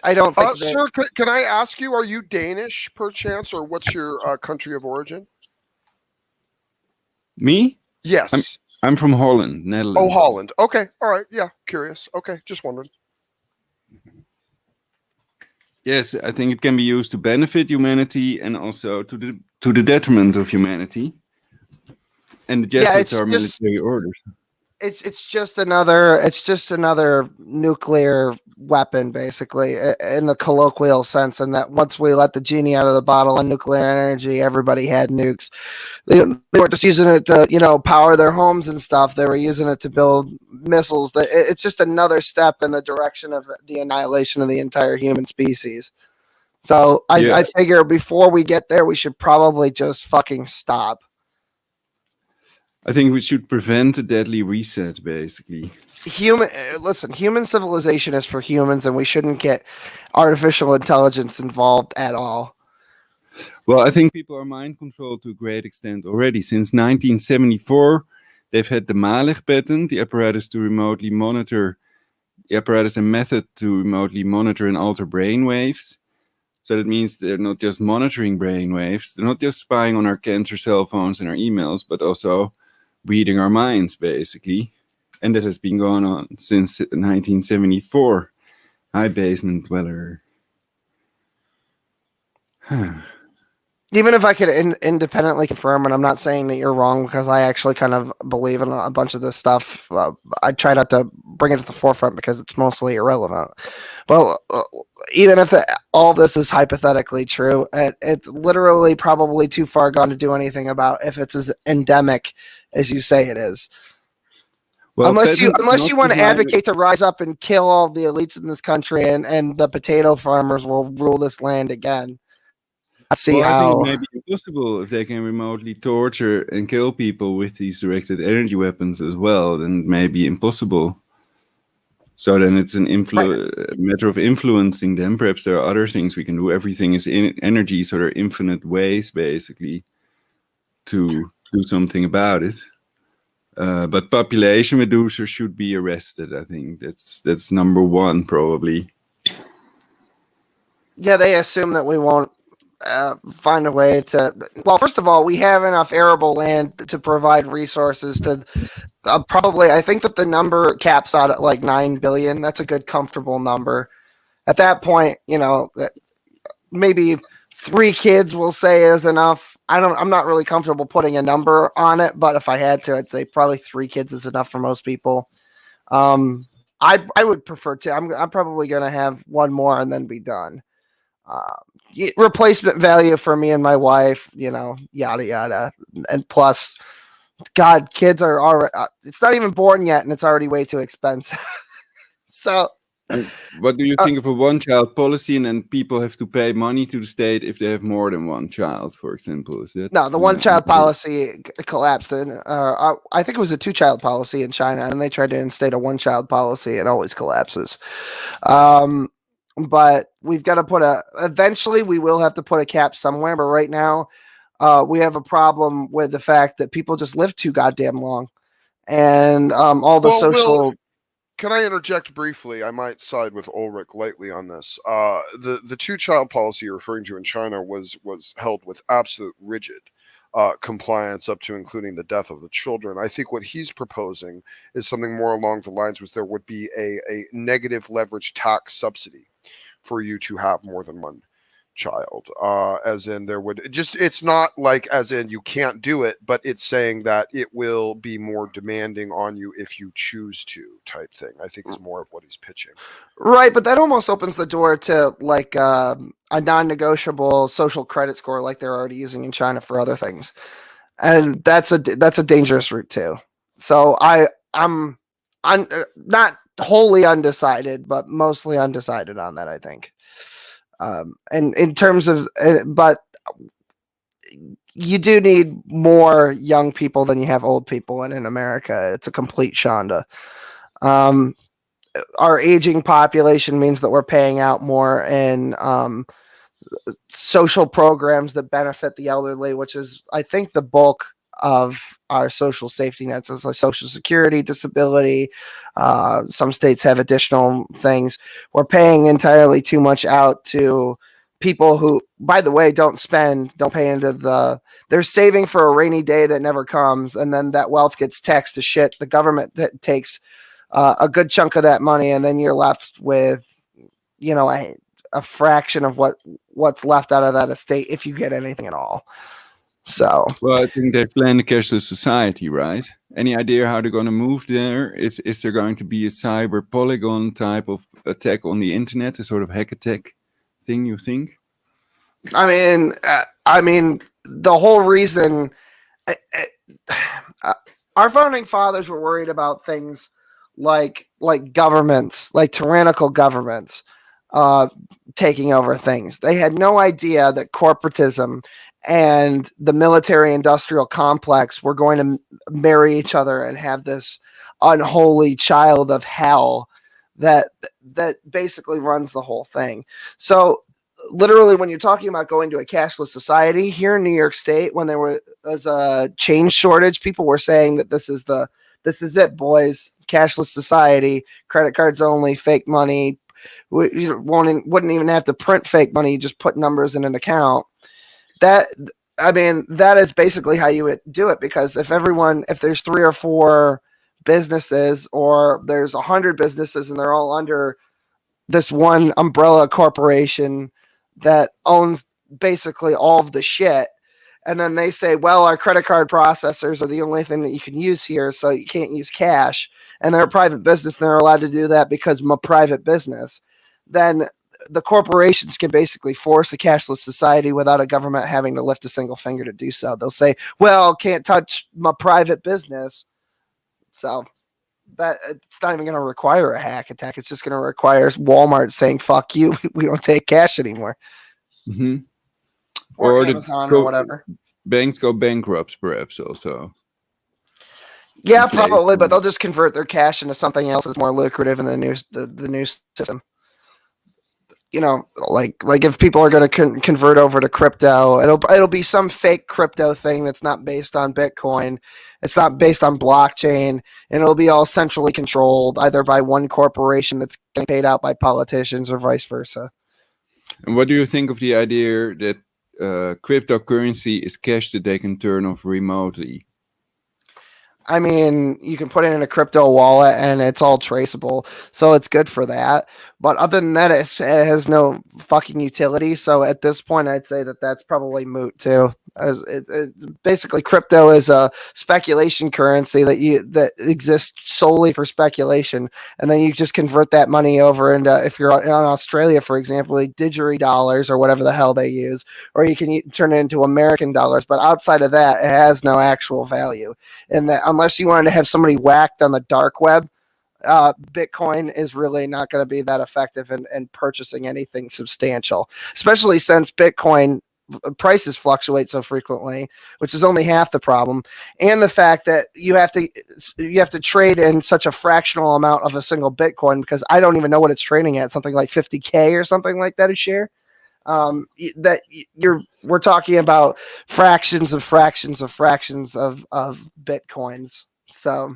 C: I don't think that,
D: Sir, can I ask you, are you Danish perchance, or what's your country of origin?
G: Me?
D: Yes.
G: I'm from Holland, Netherlands.
D: Oh, Holland. Okay. All right. Yeah. Curious. Okay. Just wondering.
G: Yes, I think it can be used to benefit humanity and also to the detriment of humanity. And the Jesuits are military orders.
C: It's just another nuclear weapon, basically, in the colloquial sense. And that once we let the genie out of the bottle on nuclear energy, everybody had nukes. They weren't just using it to, power their homes and stuff. They were using it to build missiles. It's just another step in the direction of the annihilation of the entire human species. So I figure before we get there, we should probably just fucking stop.
G: I think we should prevent a deadly reset, basically.
C: Human civilization is for humans, and we shouldn't get artificial intelligence involved at all.
G: Well, I think people are mind controlled to a great extent already. Since 1974, they've had the Malich patent, the apparatus and method to remotely monitor and alter brain waves. So that means they're not just monitoring brain waves, they're not just spying on our cancer cell phones and our emails, but also reading our minds, basically. And that has been going on since 1974. Hi, basement dweller.
C: Even if I could independently confirm, and I'm not saying that you're wrong, because I actually kind of believe in a bunch of this stuff. I try not to bring it to the forefront because it's mostly irrelevant. Well, even if all this is hypothetically true, it's literally probably too far gone to do anything about if it's as endemic as you say it is. Well, unless you want to advocate to rise up and kill all the elites in this country, and the potato farmers will rule this land again. I think it
G: may be impossible if they can remotely torture and kill people with these directed energy weapons as well. Then it may be impossible. So then it's a matter of influencing them. Perhaps there are other things we can do. Everything is in energy, so there are infinite ways, basically, to do something about it. But population reducers should be arrested. I think that's number one, probably.
C: Yeah, they assume that we won't find a way to. Well, first of all, we have enough arable land to provide resources to. Probably, I think that the number caps out at like 9 billion. That's a good, comfortable number. At that point, maybe 3 kids will say is enough. I'm not really comfortable putting a number on it, but if I had to, I'd say probably 3 kids is enough for most people. I would prefer to. I'm probably gonna have 1 more and then be done. Replacement value for me and my wife, yada yada, and plus, God, kids are already. It's not even born yet, and it's already way too expensive. So
G: What do you think of a one-child policy, and then people have to pay money to the state if they have more than one child, for example? Is that
C: No, the one-child policy collapsed. I think it was a two-child policy in China, and they tried to instate a one-child policy. It always collapses. But we've got to eventually we will have to put a cap somewhere. But right now, we have a problem with the fact that people just live too goddamn long, and all the social.
D: Can I interject briefly? I might side with Ulrich lightly on this. The two-child policy you're referring to in China was held with absolute rigid compliance up to including the death of the children. I think what he's proposing is something more along the lines was there would be a negative leverage tax subsidy for you to have more than one child, as in there would just, it's not like as in you can't do it, but it's saying that it will be more demanding on you if you choose to, type thing. I think is more of what he's pitching.
C: Right, but that almost opens the door to like a non-negotiable social credit score like they're already using in China for other things, and that's a dangerous route too. So I'm not wholly undecided, but mostly undecided on that, I think. And in terms of, but you do need more young people than you have old people, and in America, it's a complete shonda. Our aging population means that we're paying out more in social programs that benefit the elderly, which is, I think, the bulk of our social safety nets is like Social Security, disability. Some states have additional things. We're paying entirely too much out to people who, by the way, don't pay into they're saving for a rainy day that never comes. And then that wealth gets taxed to shit. The government takes a good chunk of that money. And then you're left with, a fraction of what's left out of that estate, if you get anything at all. So,
G: well, I think they plan a cashless society, right? Any idea how they're going to move there? Is there going to be a cyber polygon type of attack on the internet, a sort of hack attack thing, you think?
C: I mean, the whole reason our founding fathers were worried about things like governments, like tyrannical governments, taking over things. They had no idea that corporatism and the military industrial complex were going to marry each other and have this unholy child of hell that basically runs the whole thing. So literally, when you're talking about going to a cashless society here in New York State, when there was a change shortage, people were saying that this is it, boys. Cashless society, credit cards only, fake money. You wouldn't even have to print fake money. You just put numbers in an account. That is basically how you would do it, because if there's 3 or 4 businesses, or there's 100 businesses and they're all under this one umbrella corporation that owns basically all of the shit, and then they say, well, our credit card processors are the only thing that you can use here, so you can't use cash, and they're a private business and they're allowed to do that because I'm a private business, then the corporations can basically force a cashless society without a government having to lift a single finger to do so. They'll say, well, can't touch my private business. So that it's not even going to require a hack attack. It's just going to require Walmart saying, fuck you. We don't take cash anymore.
G: Mm-hmm.
C: Or Amazon or whatever.
G: Banks go bankrupt, perhaps, also.
C: Yeah, probably, but they'll just convert their cash into something else that's more lucrative in the new system. Like if people are going to convert over to crypto, it'll be some fake crypto thing that's not based on Bitcoin. It's not based on blockchain, and it'll be all centrally controlled either by one corporation that's getting paid out by politicians or vice versa.
G: And what do you think of the idea that cryptocurrency is cash that they can turn off remotely?
C: I mean, you can put it in a crypto wallet and it's all traceable, so it's good for that. But other than that, it has no fucking utility. So at this point, I'd say that that's probably moot too. As basically, crypto is a speculation currency that exists solely for speculation, and then you just convert that money over into, if you're in Australia, for example, didgeridoo or whatever the hell they use, or you can turn it into American dollars. But outside of that, it has no actual value. And that unless you wanted to have somebody whacked on the dark web Bitcoin is really not going to be that effective in purchasing anything substantial, especially since Bitcoin prices fluctuate so frequently, which is only half the problem, and the fact that you have to trade in such a fractional amount of a single Bitcoin, because I don't even know what it's trading at, something like 50K or something like that a share. We're talking about fractions of Bitcoins. So,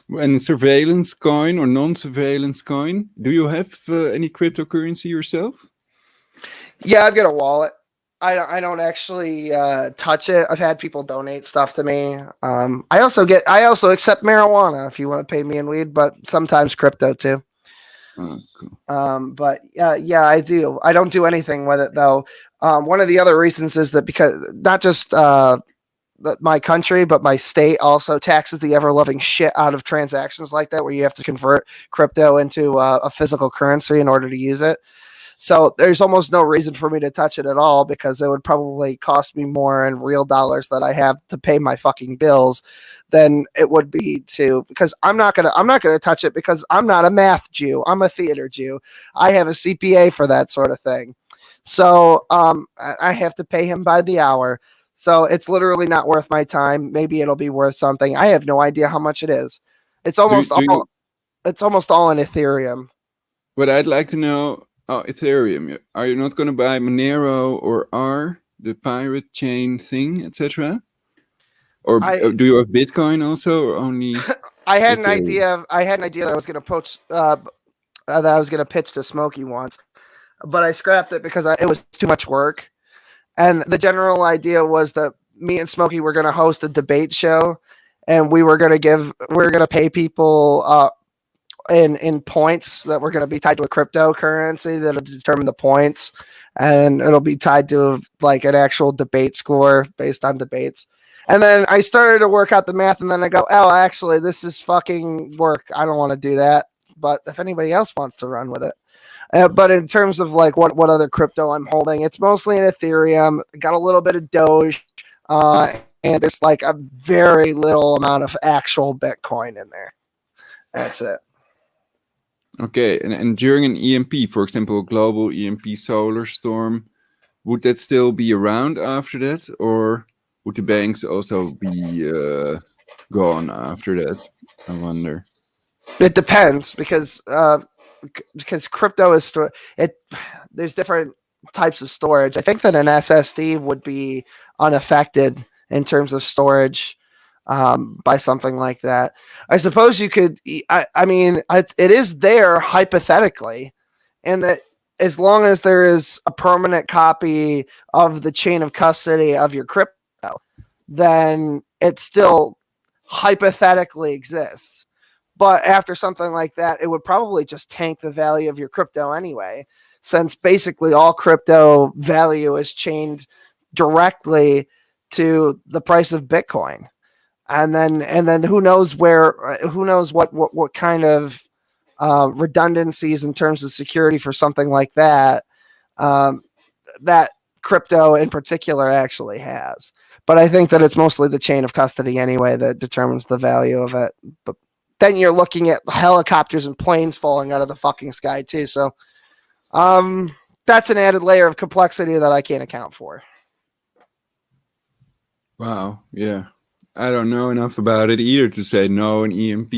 G: And surveillance coin or non-surveillance coin, do you have any cryptocurrency yourself?
C: yeah, I've got a wallet. I don't actually touch it. I've had people donate stuff to me. I also accept marijuana if you want to pay me in weed, but sometimes crypto too.
G: Oh, cool.
C: But yeah, I do. I don't do anything with it though. One of the other reasons is that because not just my country, but my state also taxes the ever-loving shit out of transactions like that, where you have to convert crypto into a physical currency in order to use it. So there's almost no reason for me to touch it at all, because it would probably cost me more in real dollars that I have to pay my fucking bills than it would be because I'm not gonna touch it, because I'm not a math Jew. I'm a theater Jew. I have a CPA for that sort of thing. So I have to pay him by the hour. So it's literally not worth my time. Maybe it'll be worth something. I have no idea how much it is. It's almost all in Ethereum.
G: What I'd like to know, Ethereum. Are you not going to buy Monero or R, the pirate chain thing, etc.? Or do you have Bitcoin also, or only?
C: I had an idea that I was going to poach, that I was going to pitch to Smokey once, but I scrapped it because it was too much work. And the general idea was that me and Smokey were going to host a debate show, and we were going to pay people in points that were going to be tied to a cryptocurrency that'll determine the points, and it'll be tied to like an actual debate score based on debates. And then I started to work out the math, and then I go, oh, actually, this is fucking work. I don't want to do that. But if anybody else wants to run with it. But in terms of like what other crypto I'm holding, it's mostly in Ethereum. Got a little bit of Doge, and there's like a very little amount of actual Bitcoin in there. That's it.
G: Okay, and during an EMP, for example, a global EMP solar storm, would that still be around after that, or would the banks also be gone after that? I wonder.
C: It depends, because crypto is there's different types of storage. I think that an SSD would be unaffected in terms of storage by something like that. I suppose you could. I mean, it is there hypothetically, and that as long as there is a permanent copy of the chain of custody of your crypto, then it still hypothetically exists. But after something like that, it would probably just tank the value of your crypto anyway, since basically all crypto value is chained directly to the price of Bitcoin. And then who knows what kind of redundancies in terms of security for something like that that crypto in particular actually has. But I think that it's mostly the chain of custody anyway that determines the value of it. But then you're looking at helicopters and planes falling out of the fucking sky too. So that's an added layer of complexity that I can't account for.
G: Wow, yeah. I don't know enough about it either to say no, an EMP,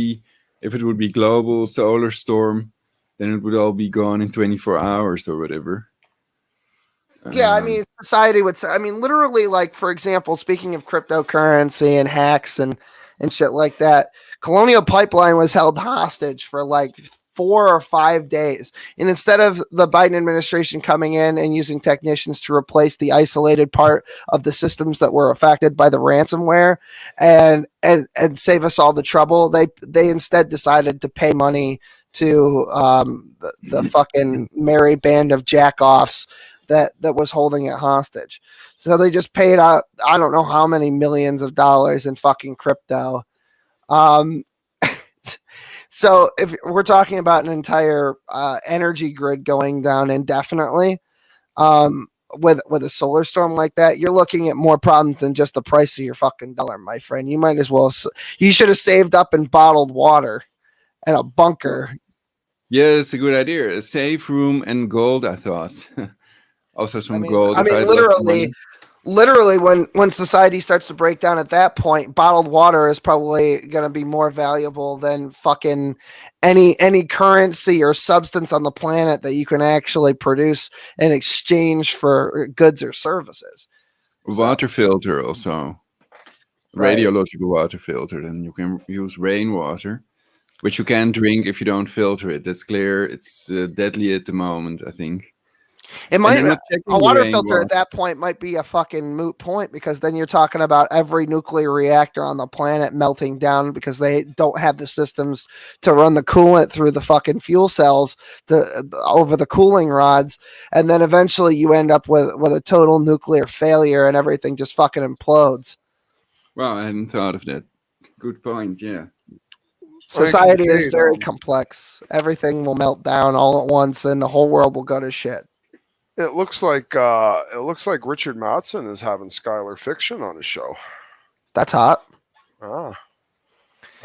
G: if it would be global solar storm, then it would all be gone in 24 hours or whatever.
C: Yeah, I mean, society would say, I mean, literally, like, for example, speaking of cryptocurrency and hacks and shit like that, Colonial Pipeline was held hostage for like 4 or 5 days. And instead of the Biden administration coming in and using technicians to replace the isolated part of the systems that were affected by the ransomware and save us all the trouble, they instead decided to pay money to the fucking merry band of jackoffs that was holding it hostage. So they just paid out, I don't know how many millions of dollars in fucking crypto. So if we're talking about an entire energy grid going down indefinitely, with a solar storm like that, you're looking at more problems than just the price of your fucking dollar, my friend. You might as well. You should have saved up in bottled water and a bunker.
G: Yeah, it's a good idea. A safe room and gold, I thought. Also some gold.
C: I
G: if
C: mean,
G: had left money.
C: literally, when society starts to break down at that point, bottled water is probably going to be more valuable than fucking any currency or substance on the planet that you can actually produce in exchange for goods or services.
G: Water filter also.
C: Right.
G: Radiological water filter. Then you can use rainwater, which you can't drink if you don't filter it. That's clear. It's deadly at the moment, I think.
C: It might
G: a
C: a water filter at that point might be a fucking moot point, because then you're talking about every nuclear reactor on the planet melting down because they don't have the systems to run the coolant through the fucking fuel cells over the cooling rods, and then eventually you end up with a total nuclear failure and everything just fucking implodes.
G: Wow, I hadn't thought of that. Good point. Yeah.
C: Society is very complex. Everything will melt down all at once, and the whole world will go to shit.
D: It looks like Richard Mattson is having Skylar Fiction on his show.
C: That's hot.
D: Ah,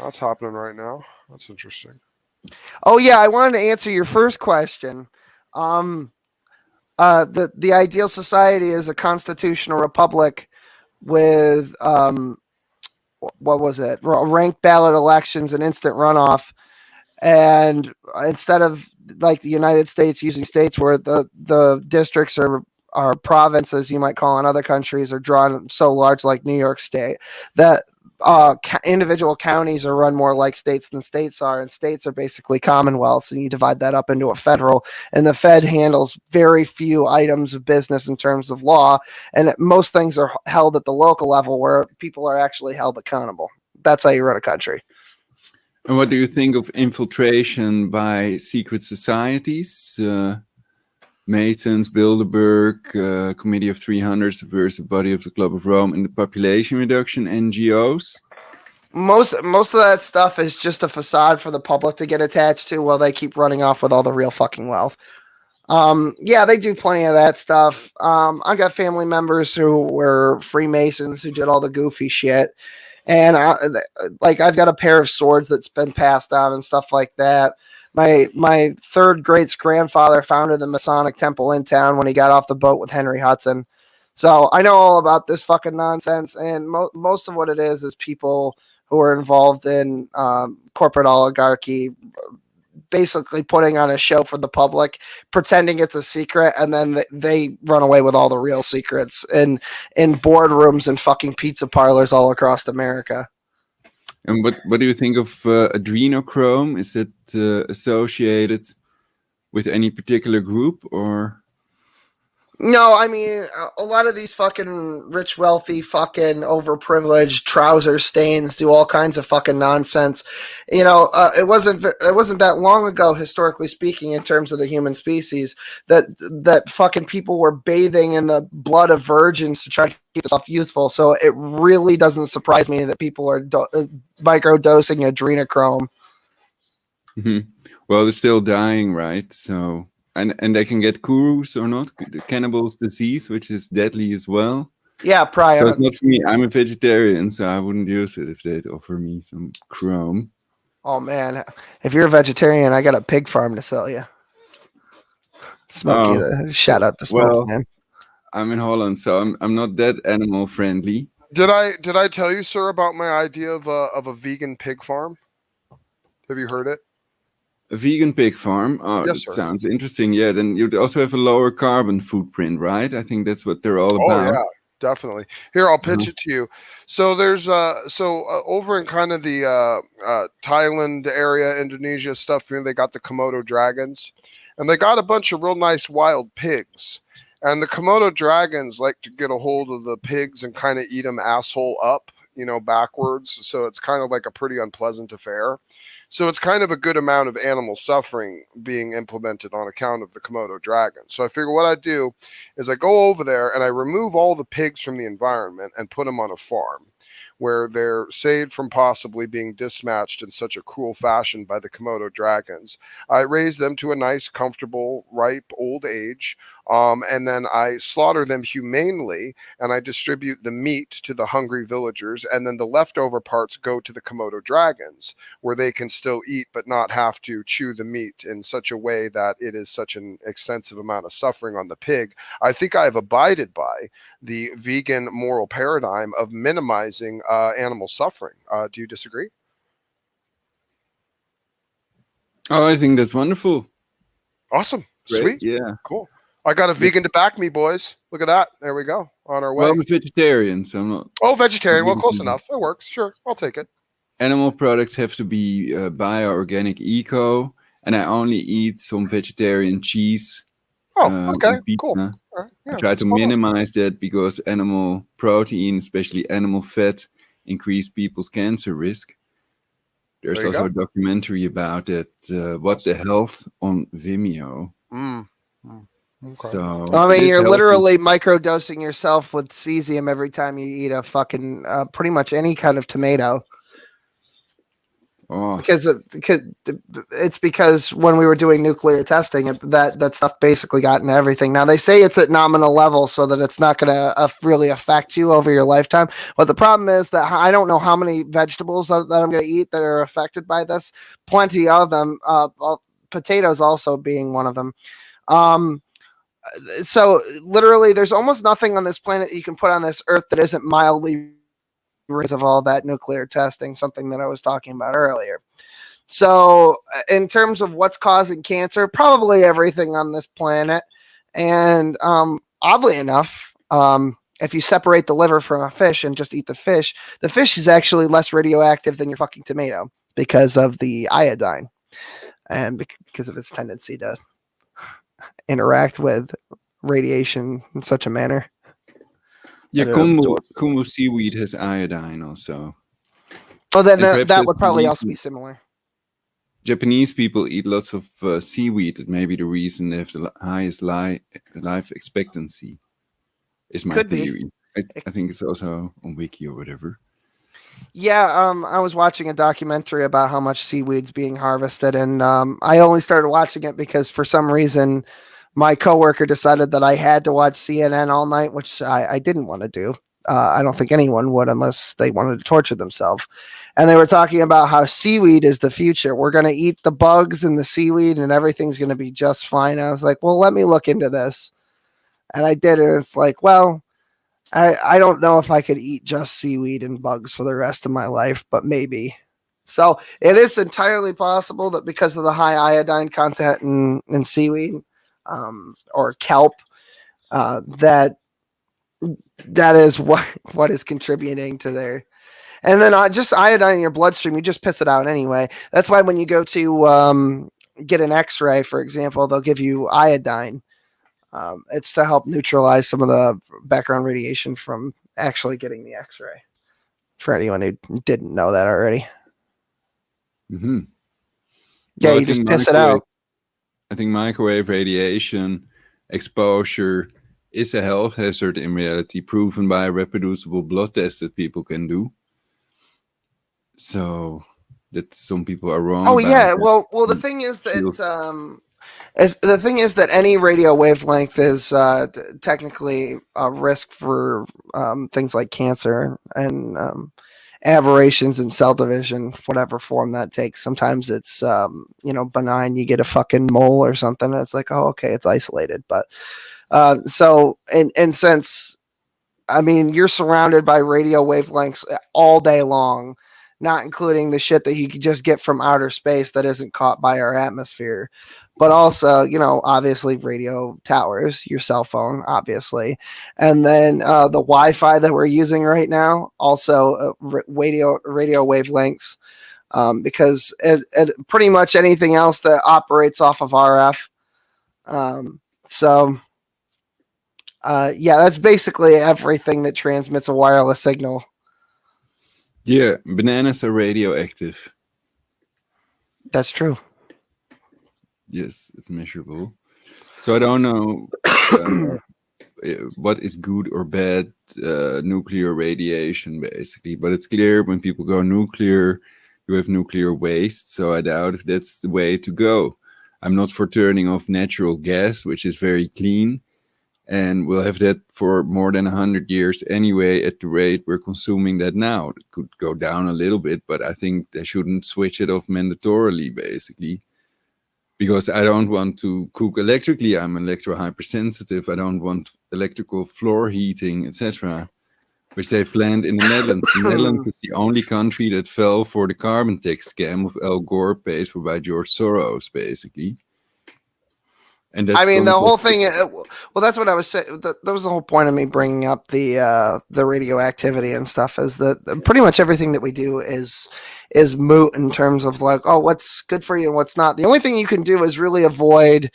D: that's happening right now. That's interesting.
C: Oh yeah, I wanted to answer your first question. The ideal society is a constitutional republic with what was it? Ranked ballot elections and instant runoff. And instead of like the United States using states where the districts are provinces, you might call in other countries, are drawn so large like New York State, that individual counties are run more like states than states are, and states are basically commonwealths, and you divide that up into a federal, and the Fed handles very few items of business in terms of law, and most things are held at the local level where people are actually held accountable. That's how you run a country.
G: And what do you think of infiltration by secret societies? Masons, Bilderberg, Committee of 300, Subversive Body of the Club of Rome, and the population reduction NGOs?
C: Most of that stuff is just a facade for the public to get attached to while they keep running off with all the real fucking wealth. Yeah, they do plenty of that stuff. I got family members who were Freemasons who did all the goofy shit. And I've got a pair of swords that's been passed on and stuff like that. My third great's grandfather founded the Masonic Temple in town when he got off the boat with Henry Hudson. So I know all about this fucking nonsense. And most of what it is people who are involved in corporate oligarchy, basically putting on a show for the public, pretending it's a secret, and then they run away with all the real secrets in boardrooms and fucking pizza parlors all across America.
G: And what do you think of adrenochrome? Is it associated with any particular group, or?
C: No, I mean, a lot of these fucking rich, wealthy, fucking overprivileged trouser stains do all kinds of fucking nonsense. You know, it wasn't that long ago, historically speaking, in terms of the human species, that fucking people were bathing in the blood of virgins to try to keep themselves youthful. So it really doesn't surprise me that people are microdosing adrenochrome.
G: Mm-hmm. Well, they're still dying, right? So. And they can get kurus or not, the cannibal's disease, which is deadly as well.
C: Yeah, probably.
G: So it's not for me. I'm a vegetarian, so I wouldn't use it if they'd offer me some chrome.
C: Oh man, if you're a vegetarian, I got a pig farm to sell you. Smokey, shout out to Smokey, man.
G: I'm in Holland, so I'm not that animal friendly.
D: Did I tell you, sir, about my idea of a vegan pig farm? Have you heard it?
G: A vegan pig farm? Oh, yes, that sounds interesting. Yeah, then you'd also have a lower carbon footprint, right? I think that's what they're all about.
D: Oh, yeah, definitely. Here, I'll pitch it to you. So there's over in kind of the Thailand area, Indonesia stuff, they got the Komodo dragons, and they got a bunch of real nice wild pigs. And the Komodo dragons like to get a hold of the pigs and kind of eat them asshole up, backwards. So it's kind of like a pretty unpleasant affair. So it's kind of a good amount of animal suffering being implemented on account of the Komodo dragon. So I figure what I do is I go over there and I remove all the pigs from the environment and put them on a farm where they're saved from possibly being dismatched in such a cruel fashion by the Komodo dragons. I raise them to a nice, comfortable, ripe old age, and then I slaughter them humanely, and I distribute the meat to the hungry villagers, and then the leftover parts go to the Komodo dragons, where they can still eat but not have to chew the meat in such a way that it is such an extensive amount of suffering on the pig. I think I have abided by the vegan moral paradigm of minimizing animal suffering. Do you disagree?
G: Oh, I think that's wonderful.
D: Awesome.
G: Great.
D: Sweet.
G: Yeah.
D: Cool. I got a vegan to back me, boys. Look at that. There we go. On our way.
G: Well, I'm a vegetarian, so I'm not.
D: Oh, vegetarian. Well, close enough. It works. Sure. I'll take it.
G: Animal products have to be bio-organic, eco, and I only eat some vegetarian cheese.
D: Oh, okay.
G: pizza.
D: Cool. All right.
G: I
D: Yeah,
G: try to
D: spot on.
G: minimize that because animal protein, especially animal fat, increase people's cancer risk. There's
D: There you
G: also a documentary about it, What the Health, on Vimeo.
D: Mm. Okay.
G: So
C: I
G: it
C: mean,
G: is
C: you're
G: healthy.
C: literally microdosing yourself with cesium every time you eat a fucking pretty much any kind of tomato.
G: Oh,
C: Because it's because when we were doing nuclear testing, that stuff basically got into everything. Now they say it's at nominal level so that it's not going to really affect you over your lifetime. But the problem is that I don't know how many vegetables that I'm going to eat that are affected by this. Plenty of them. Potatoes also being one of them. So literally, there's almost nothing on this planet you can put on this earth that isn't mildly of all that nuclear testing, something that I was talking about earlier. So in terms of what's causing cancer, probably everything on this planet. And oddly enough, if you separate the liver from a fish and just eat the fish is actually less radioactive than your fucking tomato because of the iodine and because of its tendency to interact with radiation in such a manner.
G: yeah,
C: And
G: kombu seaweed has iodine also.
C: Well, then
G: And perhaps
C: that would
G: that's the
C: probably also
G: reason-
C: be similar.
G: Japanese people eat lots of seaweed. That may be the reason they have the highest life expectancy, is my
C: Could be.
G: theory. I think it's also on Wiki or whatever.
C: Yeah, I was watching a documentary about how much seaweed's being harvested, and I only started watching it because for some reason my coworker decided that I had to watch CNN all night, which I didn't want to do. I don't think anyone would unless they wanted to torture themselves. And they were talking about how seaweed is the future. We're going to eat the bugs and the seaweed and everything's going to be just fine. I was like, well, let me look into this. And I did. And it's like, well, I don't know if I could eat just seaweed and bugs for the rest of my life, but maybe. So it is entirely possible that because of the high iodine content in seaweed or kelp, that is what is contributing to their. And then just iodine in your bloodstream, you just piss it out anyway. That's why when you go to get an X-ray, for example, they'll give you iodine. It's to help neutralize some of the background radiation from actually getting the X-ray. For anyone who didn't know that already.
G: Mm-hmm.
C: Yeah,
G: Well,
C: you just piss it out.
G: I think microwave radiation exposure is a health hazard in reality, proven by a reproducible blood test that people can do. So that some people are wrong.
C: Oh
G: about
C: yeah,
G: that.
C: well, the thing is that any radio wavelength is technically a risk for things like cancer and aberrations in cell division, whatever form that takes. Sometimes it's benign. You get a fucking mole or something, and it's like, oh, okay, it's isolated. But so in sense, I mean, you're surrounded by radio wavelengths all day long, not including the shit that you could just get from outer space that isn't caught by our atmosphere. But also, obviously radio towers, your cell phone, obviously. And then the Wi-Fi that we're using right now, also radio wavelengths, because it pretty much anything else that operates off of RF. Yeah, that's basically everything that transmits a wireless signal.
G: Yeah, bananas are radioactive.
C: That's true.
G: Yes, it's measurable. So I don't know what is good or bad nuclear radiation, basically. But it's clear when people go nuclear, you have nuclear waste. So I doubt if that's the way to go. I'm not for turning off natural gas, which is very clean. And we'll have that for more than 100 years anyway at the rate we're consuming that now. It could go down a little bit, but I think they shouldn't switch it off mandatorily, basically. Because I don't want to cook electrically. I'm electro-hypersensitive. I don't want electrical floor heating, etc., which they've planned in the Netherlands. The Netherlands is the only country that fell for the carbon tax scam of Al Gore paid for by George Soros, basically. And that's
C: I mean, the whole thing. Well, that's what I was saying. That was the whole point of me bringing up the radioactivity and stuff. Is that pretty much everything that we do is moot in terms of like, oh, what's good for you and what's not. The only thing you can do is really avoid.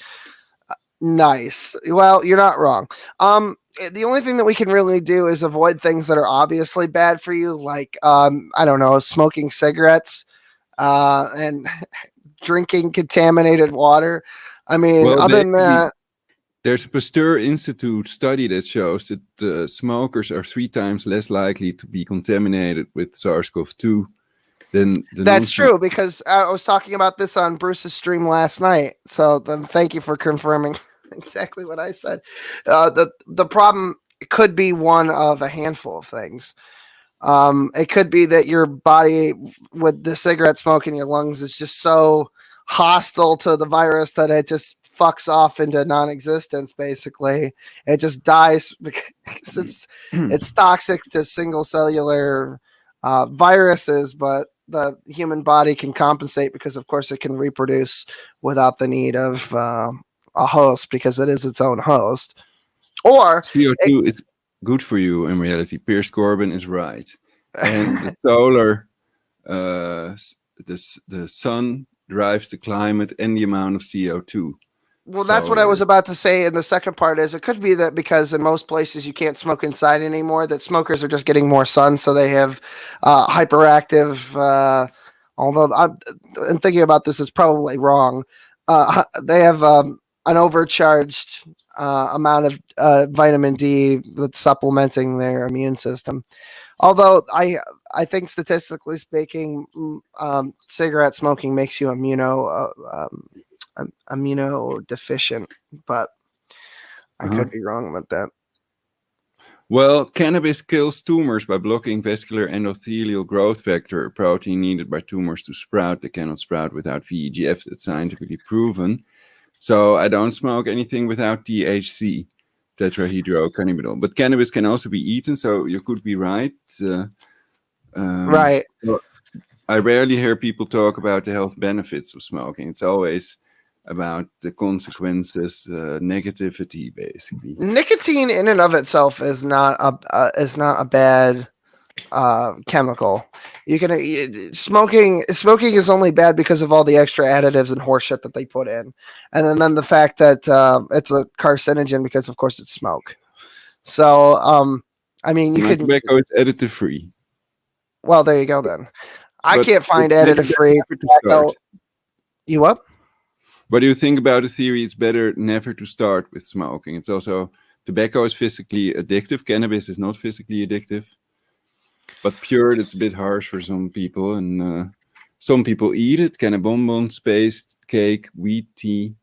C: Nice. Well, you're not wrong. The only thing that we can really do is avoid things that are obviously bad for you, like I don't know, smoking cigarettes, and drinking contaminated water. I mean,
G: Well,
C: other than that,
G: there's a Pasteur Institute study that shows that smokers are 3 times less likely to be contaminated with SARS-CoV-2 than the
C: that's true, because I was talking about this on Bruce's stream last night. So then thank you for confirming exactly what I said. The problem could be one of a handful of things. It could be that your body with the cigarette smoke in your lungs is just so hostile to the virus that it just fucks off into non-existence. Basically, it just dies because it's toxic to single cellular viruses, but the human body can compensate because, of course, it can reproduce without the need of a host because it is its own host. Or
G: CO2 is good for you in reality. Piers Corbyn is right, and the solar, the sun drives the climate and the amount of CO2.
C: Well, that's what I was about to say. And the second part is it could be that because in most places you can't smoke inside anymore, that smokers are just getting more sun. So they have hyperactive, although I'm thinking about this is probably wrong. They have an overcharged amount of vitamin D that's supplementing their immune system. Although I think statistically speaking, cigarette smoking makes you immunodeficient, but I could be wrong about that.
G: Well, cannabis kills tumors by blocking vascular endothelial growth factor, a protein needed by tumors to sprout. They cannot sprout without VEGF. That's scientifically proven. So I don't smoke anything without THC, tetrahydrocannabinol. But cannabis can also be eaten, so you could be right.
C: Right.
G: I rarely hear people talk about the health benefits of smoking. It's always about the consequences, negativity, basically.
C: Nicotine in and of itself is not a bad chemical. You can smoking is only bad because of all the extra additives and horseshit that they put in, and then the fact that it's a carcinogen because of course it's smoke. So I mean you can
G: tobacco is additive free.
C: Well, there you go then. I can't find additive free tobacco. You what?
G: What do you think about the theory it's better never to start with smoking? It's also, tobacco is physically addictive. Cannabis is not physically addictive. But pure, it's a bit harsh for some people. And some people eat it. Cannabonbon, space, cake, wheat tea.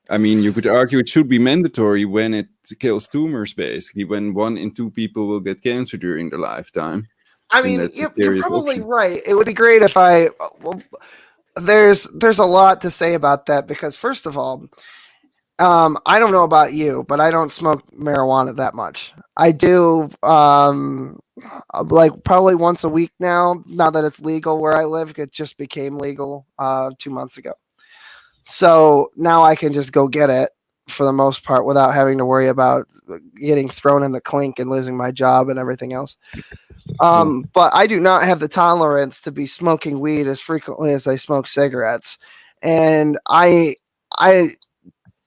G: I mean, you could argue it should be mandatory when it kills tumors, basically. When 1 in 2 people will get cancer during their lifetime.
C: I mean, you're probably right. It would be great if there's a lot to say about that because first of all, I don't know about you, but I don't smoke marijuana that much. I do like probably once a week now that it's legal where I live. It just became legal 2 months ago. So now I can just go get it for the most part without having to worry about getting thrown in the clink and losing my job and everything else. But I do not have the tolerance to be smoking weed as frequently as I smoke cigarettes. And I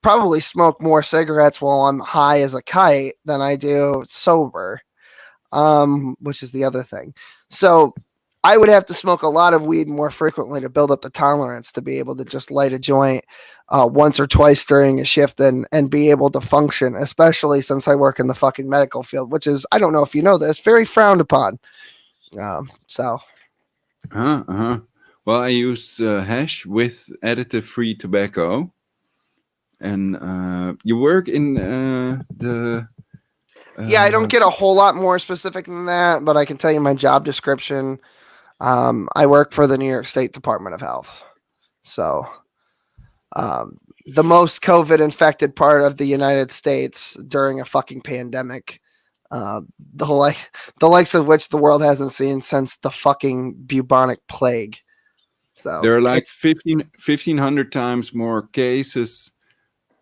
C: probably smoke more cigarettes while I'm high as a kite than I do sober, which is the other thing. So I would have to smoke a lot of weed more frequently to build up the tolerance to be able to just light a joint once or twice during a shift and be able to function, especially since I work in the fucking medical field, which is, I don't know if you know this, very frowned upon. So.
G: Well, I use hash with additive-free tobacco. And you work in the...
C: Yeah, I don't get a whole lot more specific than that, but I can tell you my job description. I work for the New York State Department of Health. So the most COVID infected part of the United States during a fucking pandemic, the likes of which the world hasn't seen since the fucking bubonic plague. So
G: there are like 1,500 times more cases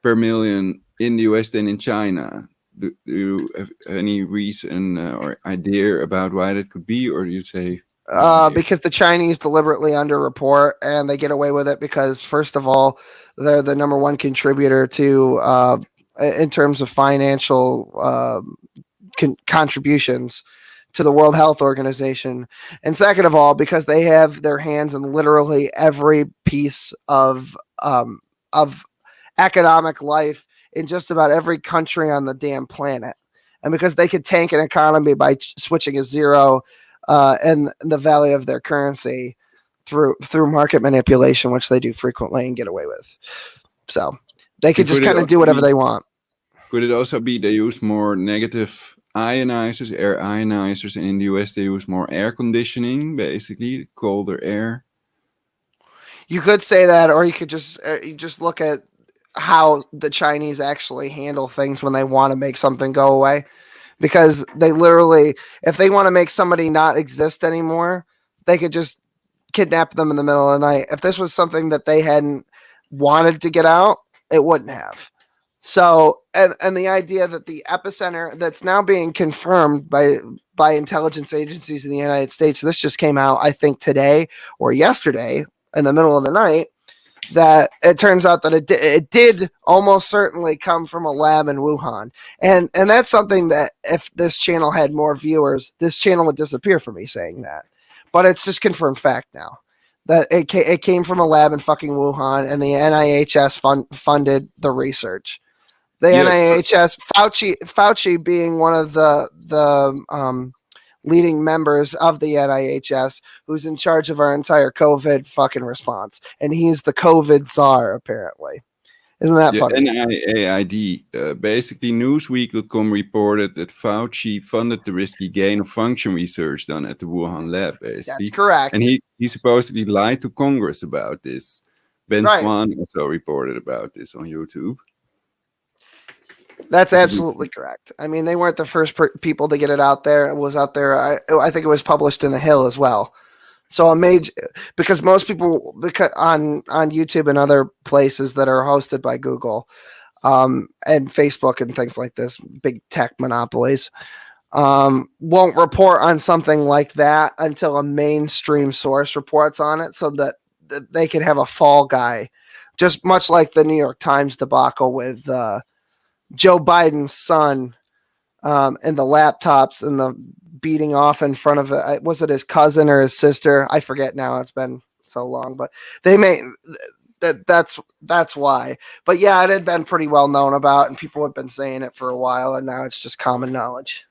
G: per million in the US than in China. Do you have any reason or idea about why that could be, or do you say?
C: Because the Chinese deliberately underreport, and they get away with it because, first of all, they're the number one contributor to, in terms of financial contributions to the World Health Organization, and second of all, because they have their hands in literally every piece of economic life in just about every country on the damn planet, and because they could tank an economy by switching a zero and the value of their currency through market manipulation, which they do frequently and get away with. So they could just kind of do whatever they want.
G: Could it also be they use more negative ionizers, air ionizers, and in the US they use more air conditioning, basically colder air?
C: You could say that, or you could just look at how the Chinese actually handle things when they want to make something go away, because they literally, if they want to make somebody not exist anymore, they could just kidnap them in the middle of the night. If this was something that they hadn't wanted to get out, it wouldn't have. So, and the idea that the epicenter that's now being confirmed by intelligence agencies in the United States, this just came out, I think today or yesterday in the middle of the night, that it turns out that it did almost certainly come from a lab in Wuhan. And that's something that if this channel had more viewers, this channel would disappear for me saying that. But it's just confirmed fact now that it came from a lab in fucking Wuhan, and the NIHS funded the research. The NIHS, Fauci being one of the leading members of the NIHS, who's in charge of our entire COVID fucking response. And he's the COVID czar, apparently. Isn't that funny?
G: NIAID. Basically, Newsweek.com reported that Fauci funded the risky gain-of-function research done at the Wuhan lab, basically.
C: That's correct.
G: And he supposedly lied to Congress about this. Ben Swan also reported about this on YouTube.
C: That's absolutely correct. I mean, they weren't the first people to get it out there. It was out there. I think it was published in The Hill as well. So a major, because most people, because on YouTube and other places that are hosted by Google and Facebook and things like this, big tech monopolies, won't report on something like that until a mainstream source reports on it, so that they can have a fall guy, just much like the New York Times debacle with Joe Biden's son and the laptops and the beating off in front of it. Was it his cousin or his sister? I forget now. It's been so long, but they may that's why. But yeah, it had been pretty well known about, and people had been saying it for a while, and now it's just common knowledge.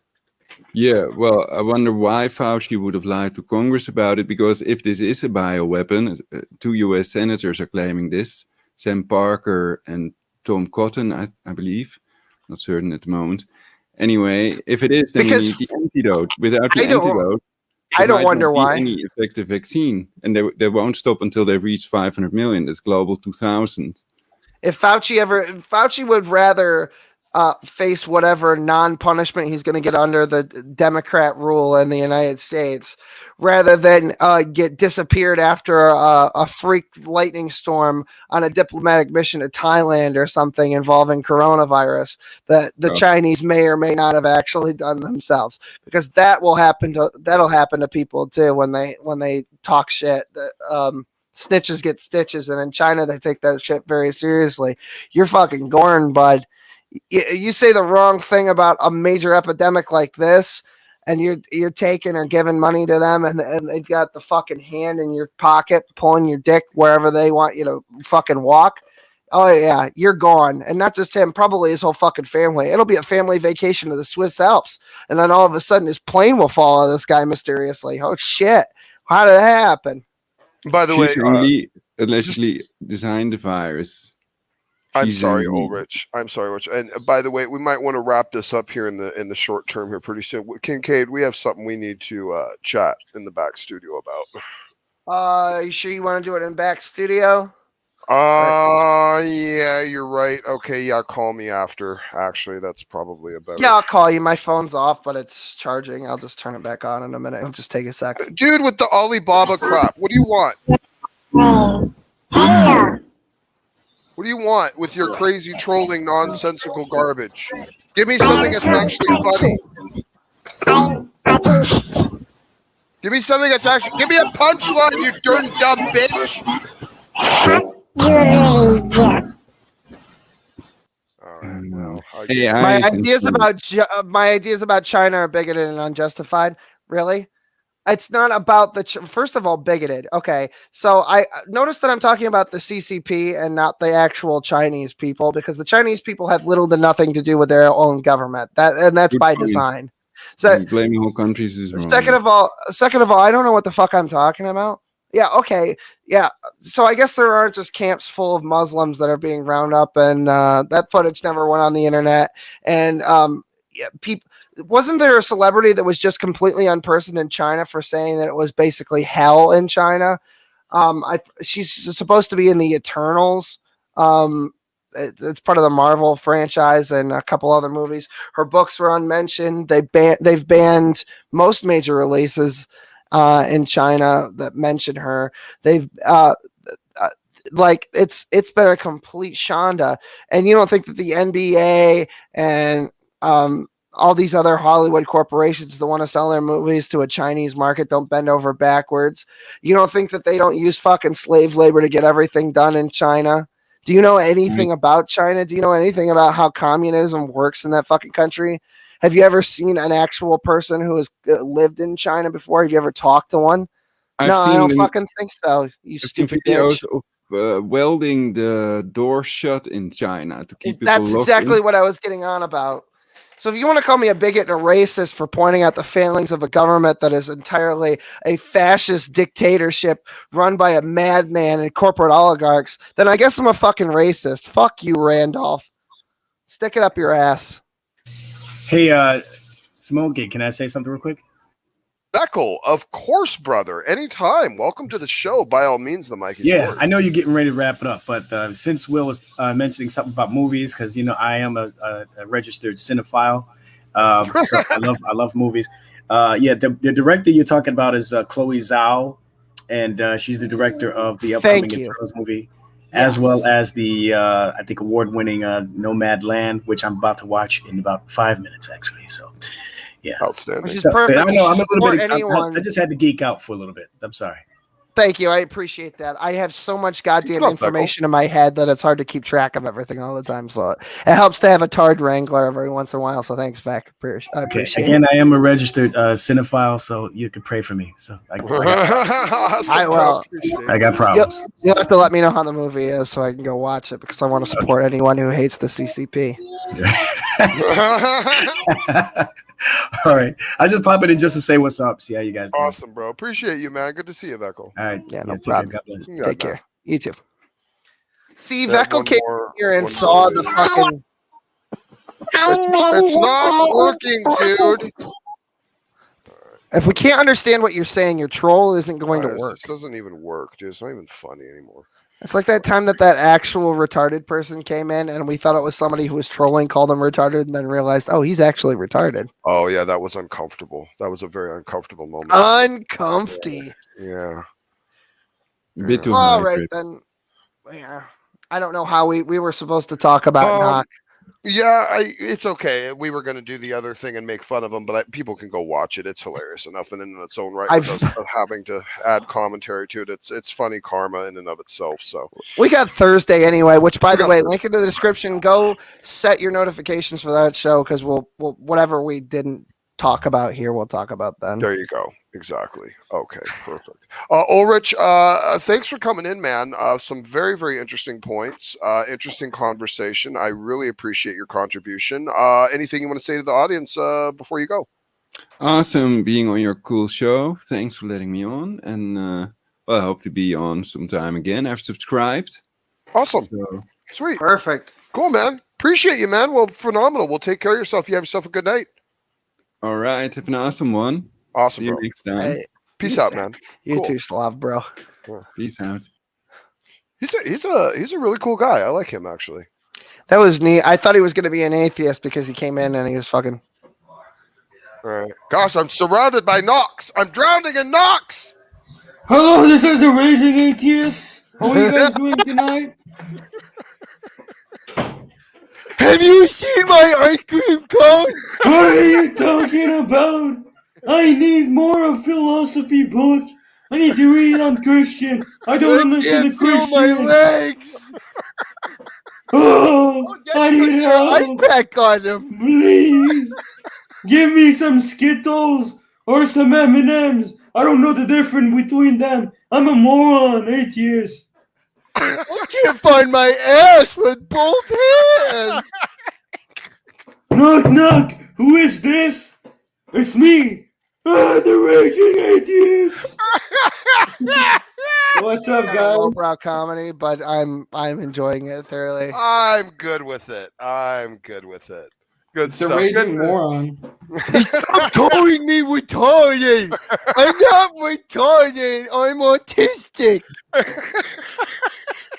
G: Yeah, well, I wonder why Fauci would have lied to Congress about it, because if this is a bioweapon, 2 US senators are claiming this, Sam Parker and Tom Cotton, I believe. Not certain at the moment. Anyway, if it is, then we need the antidote. Without the antidote,
C: I don't wonder why.
G: Any effective vaccine, and they won't stop until they've reached 500 million. That's global 2000.
C: If Fauci would rather face whatever non-punishment he's going to get under the Democrat rule in the United States, rather than get disappeared after a freak lightning storm on a diplomatic mission to Thailand or something involving coronavirus that the Chinese may or may not have actually done themselves, because that'll happen to people too when they talk shit. Snitches get stitches, and in China they take that shit very seriously. You're fucking gorn, bud. You say the wrong thing about a major epidemic like this, and you're taking or giving money to them, and they've got the fucking hand in your pocket pulling your dick wherever they want you to fucking walk. Oh yeah, you're gone. And not just him, probably his whole fucking family. It'll be a family vacation to the Swiss Alps. And then all of a sudden his plane will fall on this guy mysteriously. Oh shit. How did that happen?
D: By the
G: She's
D: way,
G: allegedly designed the virus.
D: I'm
G: She's
D: sorry,
G: only-
D: Ulrich. I'm sorry, Ulrich. And by the way, we might want to wrap this up here in the short term here pretty soon. Kincaid, we have something we need to chat in the back studio about.
C: You sure you want to do it in back studio?
D: Yeah, you're right. Okay, yeah, call me after. Actually, that's probably a better.
C: Yeah, I'll call you. My phone's off, but it's charging. I'll just turn it back on in a minute. It'll just take a second.
D: Dude with the Alibaba crap. What do you want? What do you want with your crazy trolling nonsensical garbage? Give me something that's actually funny. Give me something that's actually. Give me a punchline, you dirty dumb bitch. All right. Well,
C: My ideas about China are bigoted and unjustified. Really? It's not about the first of all bigoted. Okay, so I notice that I'm talking about the CCP and not the actual Chinese people, because the Chinese people have little to nothing to do with their own government. That's
G: Good
C: by
G: point.
C: design. So
G: blaming whole countries is wrong.
C: second of all, I don't know what the fuck I'm talking about. Yeah, okay. Yeah. So I guess there aren't just camps full of Muslims that are being rounded up, and that footage never went on the internet. And yeah, people, wasn't there a celebrity that was just completely unpersoned in China for saying that it was basically hell in China? She's supposed to be in the Eternals. It's part of the Marvel franchise and a couple other movies. Her books were unmentioned. They've banned most major releases in China that mention her. They've like it's been a complete shonda. And you don't think that the NBA and all these other Hollywood corporations that want to sell their movies to a Chinese market don't bend over backwards? You don't think that they don't use fucking slave labor to get everything done in China? Do you know anything about China? Do you know anything about how communism works in that fucking country? Have you ever seen an actual person who has lived in China before? Have you ever talked to one? No, I don't fucking think so. You stupid
G: videos
C: bitch.
G: of welding the door shut in China to keep people
C: That's
G: locked
C: exactly
G: in.
C: what I was getting on about. So if you want to call me a bigot and a racist for pointing out the failings of a government that is entirely a fascist dictatorship run by a madman and corporate oligarchs, then I guess I'm a fucking racist. Fuck you, Randolph. Stick it up your ass.
H: Hey, Smokey, can I say something real quick?
D: Beckel, of course, brother. Anytime. Welcome to the show. By all means, the mic is yours.
H: I know you're getting ready to wrap it up, but since Will was mentioning something about movies, because I am a registered cinephile, so I love movies. The director you're talking about is Chloe Zhao, and she's the director of the upcoming Eternals movie, as well as the I think award-winning Nomad Land, which I'm about to watch in about 5 minutes, actually. So. Yeah,
D: outstanding.
C: Which is perfect.
H: I know I'm a little bit.
C: Anyone.
H: I just had to geek out for a little bit. I'm sorry.
C: Thank you. I appreciate that. I have so much goddamn information in my head that it's hard to keep track of everything all the time. So it helps to have a Tard Wrangler every once in a while. So thanks, Vec. I appreciate
H: it. I am a registered cinephile, so you could pray for me. So I got problems.
C: You'll have to let me know how the movie is so I can go watch it, because I want to support anyone who hates the CCP.
H: All right. I just pop it in just to say what's up. See how you guys do.
D: Awesome, bro. Appreciate you, man. Good to see you, Veckel.
H: All right.
C: Yeah, no problem. Take care. You too. See,
D: Yeah,
C: Veckel came here and saw the fucking...
D: It's not working, dude.
C: If we can't understand what you're saying, your troll isn't going to work.
D: This doesn't even work, dude. It's not even funny anymore.
C: It's like that time that actual retarded person came in and we thought it was somebody who was trolling, called him retarded, and then realized, oh, he's actually retarded.
D: Oh, yeah, that was uncomfortable. That was a very uncomfortable moment.
C: Uncomfy.
D: Yeah.
G: A bit too
C: All
G: high,
C: right, then. Yeah. I don't know how we were supposed to talk about Knock.
D: Yeah, it's okay. We were going to do the other thing and make fun of them, but people can go watch it. It's hilarious enough in its own right. Without having to add commentary to it. It's funny karma in and of itself. So
C: we got Thursday anyway, which, by the way, link in the description. Go set your notifications for that show, because we'll whatever we didn't talk about here, we'll talk about then.
D: There you go. Exactly. Okay, perfect. Ulrich, thanks for coming in, man. Some very, very interesting points. Interesting conversation. I really appreciate your contribution. Anything you want to say to the audience before you go?
G: Awesome being on your cool show. Thanks for letting me on. And well, I hope to be on sometime again. I've subscribed.
D: Awesome.
G: So,
D: Sweet.
C: Perfect.
D: Cool, man. Appreciate you, man. Well, phenomenal. Well, take care of yourself. You have yourself a good night.
G: all right. Have an awesome one.
D: Awesome,
G: See you
D: bro.
G: next time.
C: Hey,
D: Peace out, man.
C: you
D: Cool.
C: too, Slav, bro.
G: Peace out.
D: He's a really cool guy. I like him, actually.
C: That was neat. I thought he was going to be an atheist because he came in and he was fucking.
D: All right. Gosh, I'm surrounded by knocks. I'm drowning in knocks.
F: Hello, this is the Raging Atheist. How are you guys doing tonight?
C: Have you seen my ice cream cone?
F: What are you talking about? I need more of philosophy book. I need to read on Christian. I don't understand the
C: Feel my
F: Christian.
C: legs.
F: Oh, I need
C: Ice
F: help.
C: pack on him.
F: Please, give me some Skittles or some M&Ms. I don't know the difference between them. I'm a moron, atheist.
C: I can't find my ass with both hands.
F: Knock, knock. Who is this? It's me, the Raging Atheist. What's up, guys?
C: Lowbrow comedy, but I'm enjoying it thoroughly.
D: I'm good with it. Good
F: The
D: stuff.
F: Raging Moron.
C: Stop calling me retarded. I'm not retarded. I'm autistic.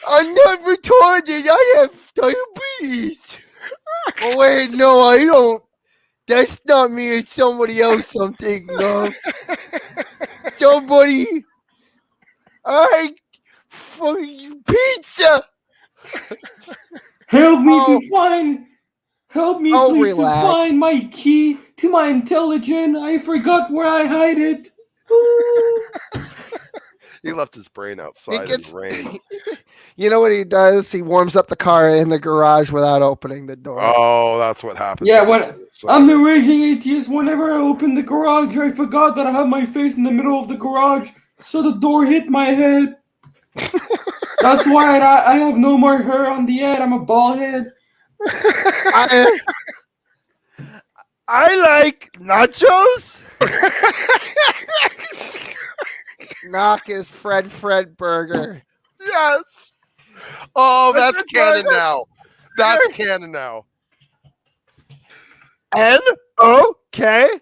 C: I'm not retarded. I have diabetes. Oh wait, no, I don't. That's not me. It's somebody else I'm thinking of. Somebody. I fucking pizza.
F: Help me
C: Oh.
F: to find. Help me,
C: Oh,
F: please,
C: relax.
F: to find my key to my intelligence. I forgot where I hide it.
D: He left his brain outside in the rain.
C: You know what he does? He warms up the car in the garage without opening the door.
D: Oh, that's what happens.
F: Yeah, I'm the Raging Atheist. Whenever I open the garage, I forgot that I have my face in the middle of the garage, so the door hit my head. That's why I have no more hair on the head. I'm a bald head.
C: I like nachos. Knock is Fred Burger.
D: Yes. Oh, that's
C: Fred
D: canon
C: Burger.
D: now. That's canon now.
C: N-O-K.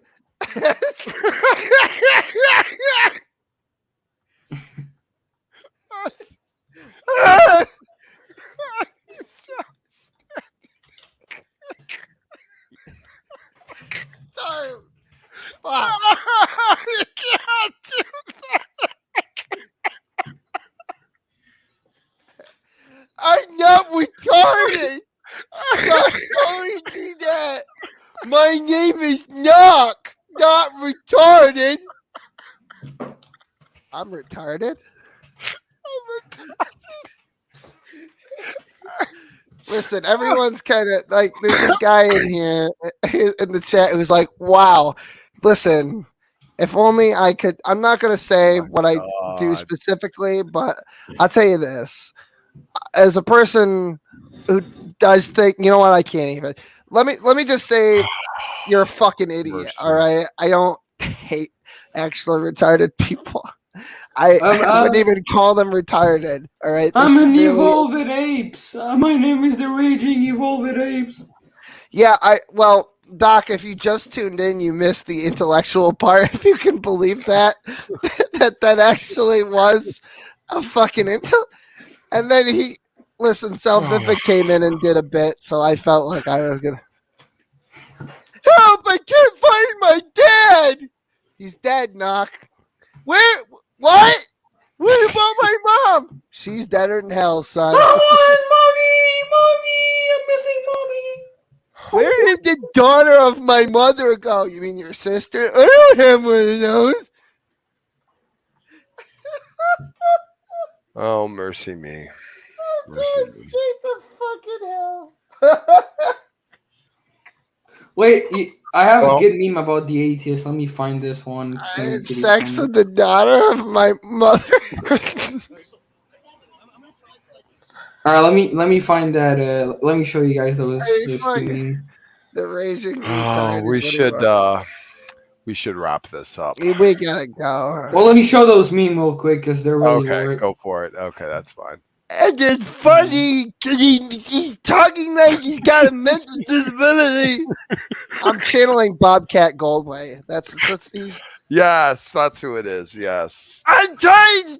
C: Sorry. Fuck.
D: You can't do
C: I'm not retarded. Stop calling me that. My name is Knock, not retarded. I'm retarded. Listen, everyone's kind of like, there's this guy in here in the chat who's like, wow, listen, if only I could. I'm not going to say what I do specifically, but I'll tell you this. As a person who does think, you know what, I can't even. Let me just say you're a fucking idiot,
D: Mercy.
C: all right? I don't hate actually retarded people. I wouldn't even call them retarded, all right? They're
F: I'm an
C: severely-
F: evolved apes. My name is the Raging Evolved Apes.
C: Yeah, well, Doc, if you just tuned in, you missed the intellectual part. If you can believe that, that actually was a fucking intel. And then Selfific came in and did a bit, so I felt like I was gonna help. I can't find my dad. He's dead, Knock. Where? What? What about my mom? She's deader than hell, son.
F: Mommy, I'm missing mommy.
C: Where did the daughter of my mother go? You mean your sister? I don't have one of those.
D: Oh, mercy me. Mercy
C: Going
D: me.
C: straight to fucking hell.
F: Wait, I have
D: Well-
F: a good meme about the atheist. Let me find this one. It's
C: I
F: gonna
C: had
F: be
C: sex
F: funny.
C: with the daughter of my mother.
F: All right, let me find that. Let me show you guys those
C: Hey,
F: two
C: fuck.
F: memes.
C: The raging
D: Oh,
C: retard.
D: we should wrap this up.
C: We gotta go.
F: Well, let me show those memes real quick because they're really
D: Okay,
F: worth.
D: go for it. Okay, that's fine.
C: And it's funny because he's talking like he's got a mental disability. I'm channeling Bobcat Goldway. That's he's.
D: Yes, that's who it is. Yes.
C: I'm trying to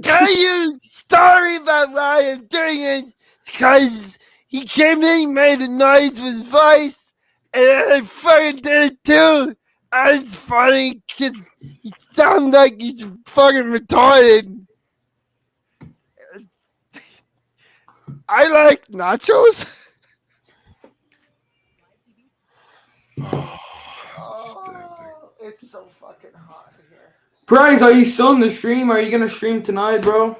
C: tell you a story about why I'm doing it because he came in, he made a noise with his voice, and I fucking did it too. And it's funny because he sounds like he's fucking retarded. I like nachos. Oh, it's so fucking hot here.
F: Price, are you still in the stream? Are you gonna stream tonight, bro?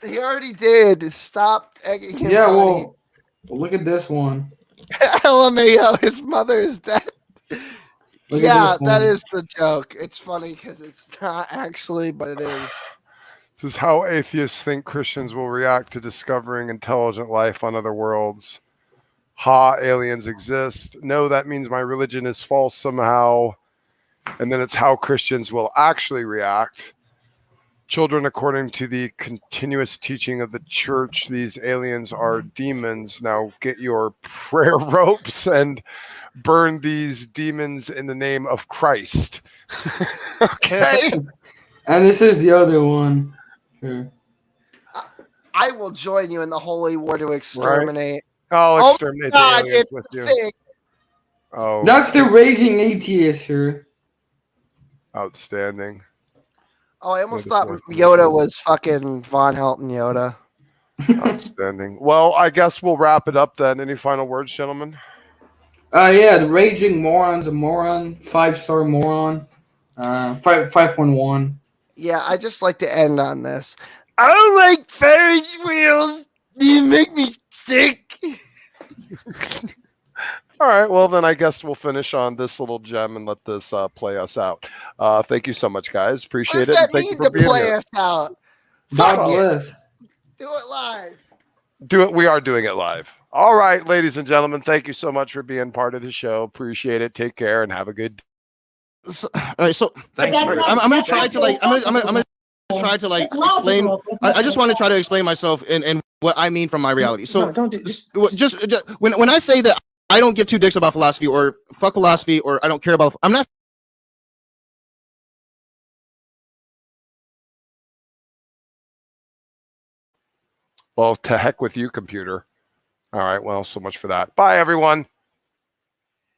C: He already did. Stop egging him
F: Yeah.
C: on.
F: Well, look at this one.
C: LMAO, his mother is dead.
F: Look at
C: Yeah,
F: this
C: that
F: one.
C: is the joke. It's funny because it's not actually, but it is.
D: This is how atheists think Christians will react to discovering intelligent life on other worlds. Ha, aliens exist. No, that means my religion is false somehow. And then it's how Christians will actually react. Children, according to the continuous teaching of the church, these aliens are demons. Now get your prayer ropes and burn these demons in the name of Christ. Okay?
F: And this is the other one. Here.
C: I will join you in the holy war to exterminate.
D: I'll
C: Oh
D: exterminate the
C: God,
D: aliens
C: it's
D: with
C: the
D: you.
C: thing.
D: Oh,
F: That's the raging atheist here.
D: outstanding.
C: Oh, I almost
D: Another
C: thought
D: fourth
C: Yoda
D: one.
C: was fucking Von Helton Yoda.
D: Outstanding. Well, I guess we'll wrap it up then. Any final words, gentlemen?
F: Yeah, the raging moron's a moron. 5-star moron. 5.1.
C: Yeah, I just like to end on this. I don't like Ferris wheels. You make me sick.
D: All right. Well, then I guess we'll finish on this little gem and let this play us out. Thank you so much, guys.
C: What
D: Appreciate
C: does
D: it.
C: that
D: And thank you
C: mean
D: for
C: to
D: being
C: play
D: here.
C: us out?
F: God
C: Fuck it.
F: bless.
C: Do it live.
D: Do it. We are doing it live. All right, ladies and gentlemen. Thank you so much for being part of the show. Appreciate it. Take care and have a good day.
A: So, all right, so
B: But that's
A: all right,
B: not-
A: I'm gonna try
B: that's
A: to like
B: not
A: I'm gonna try to like
B: It's logical.
A: explain.
B: It's
A: I
B: not-
A: just want to try to explain myself and what I mean from my reality. So
B: No, don't do this.
A: just when I say that I don't give two dicks about philosophy or fuck philosophy or I don't care about, I'm not
D: Well, to heck with you, computer. All right. Well, so much for that. Bye, everyone.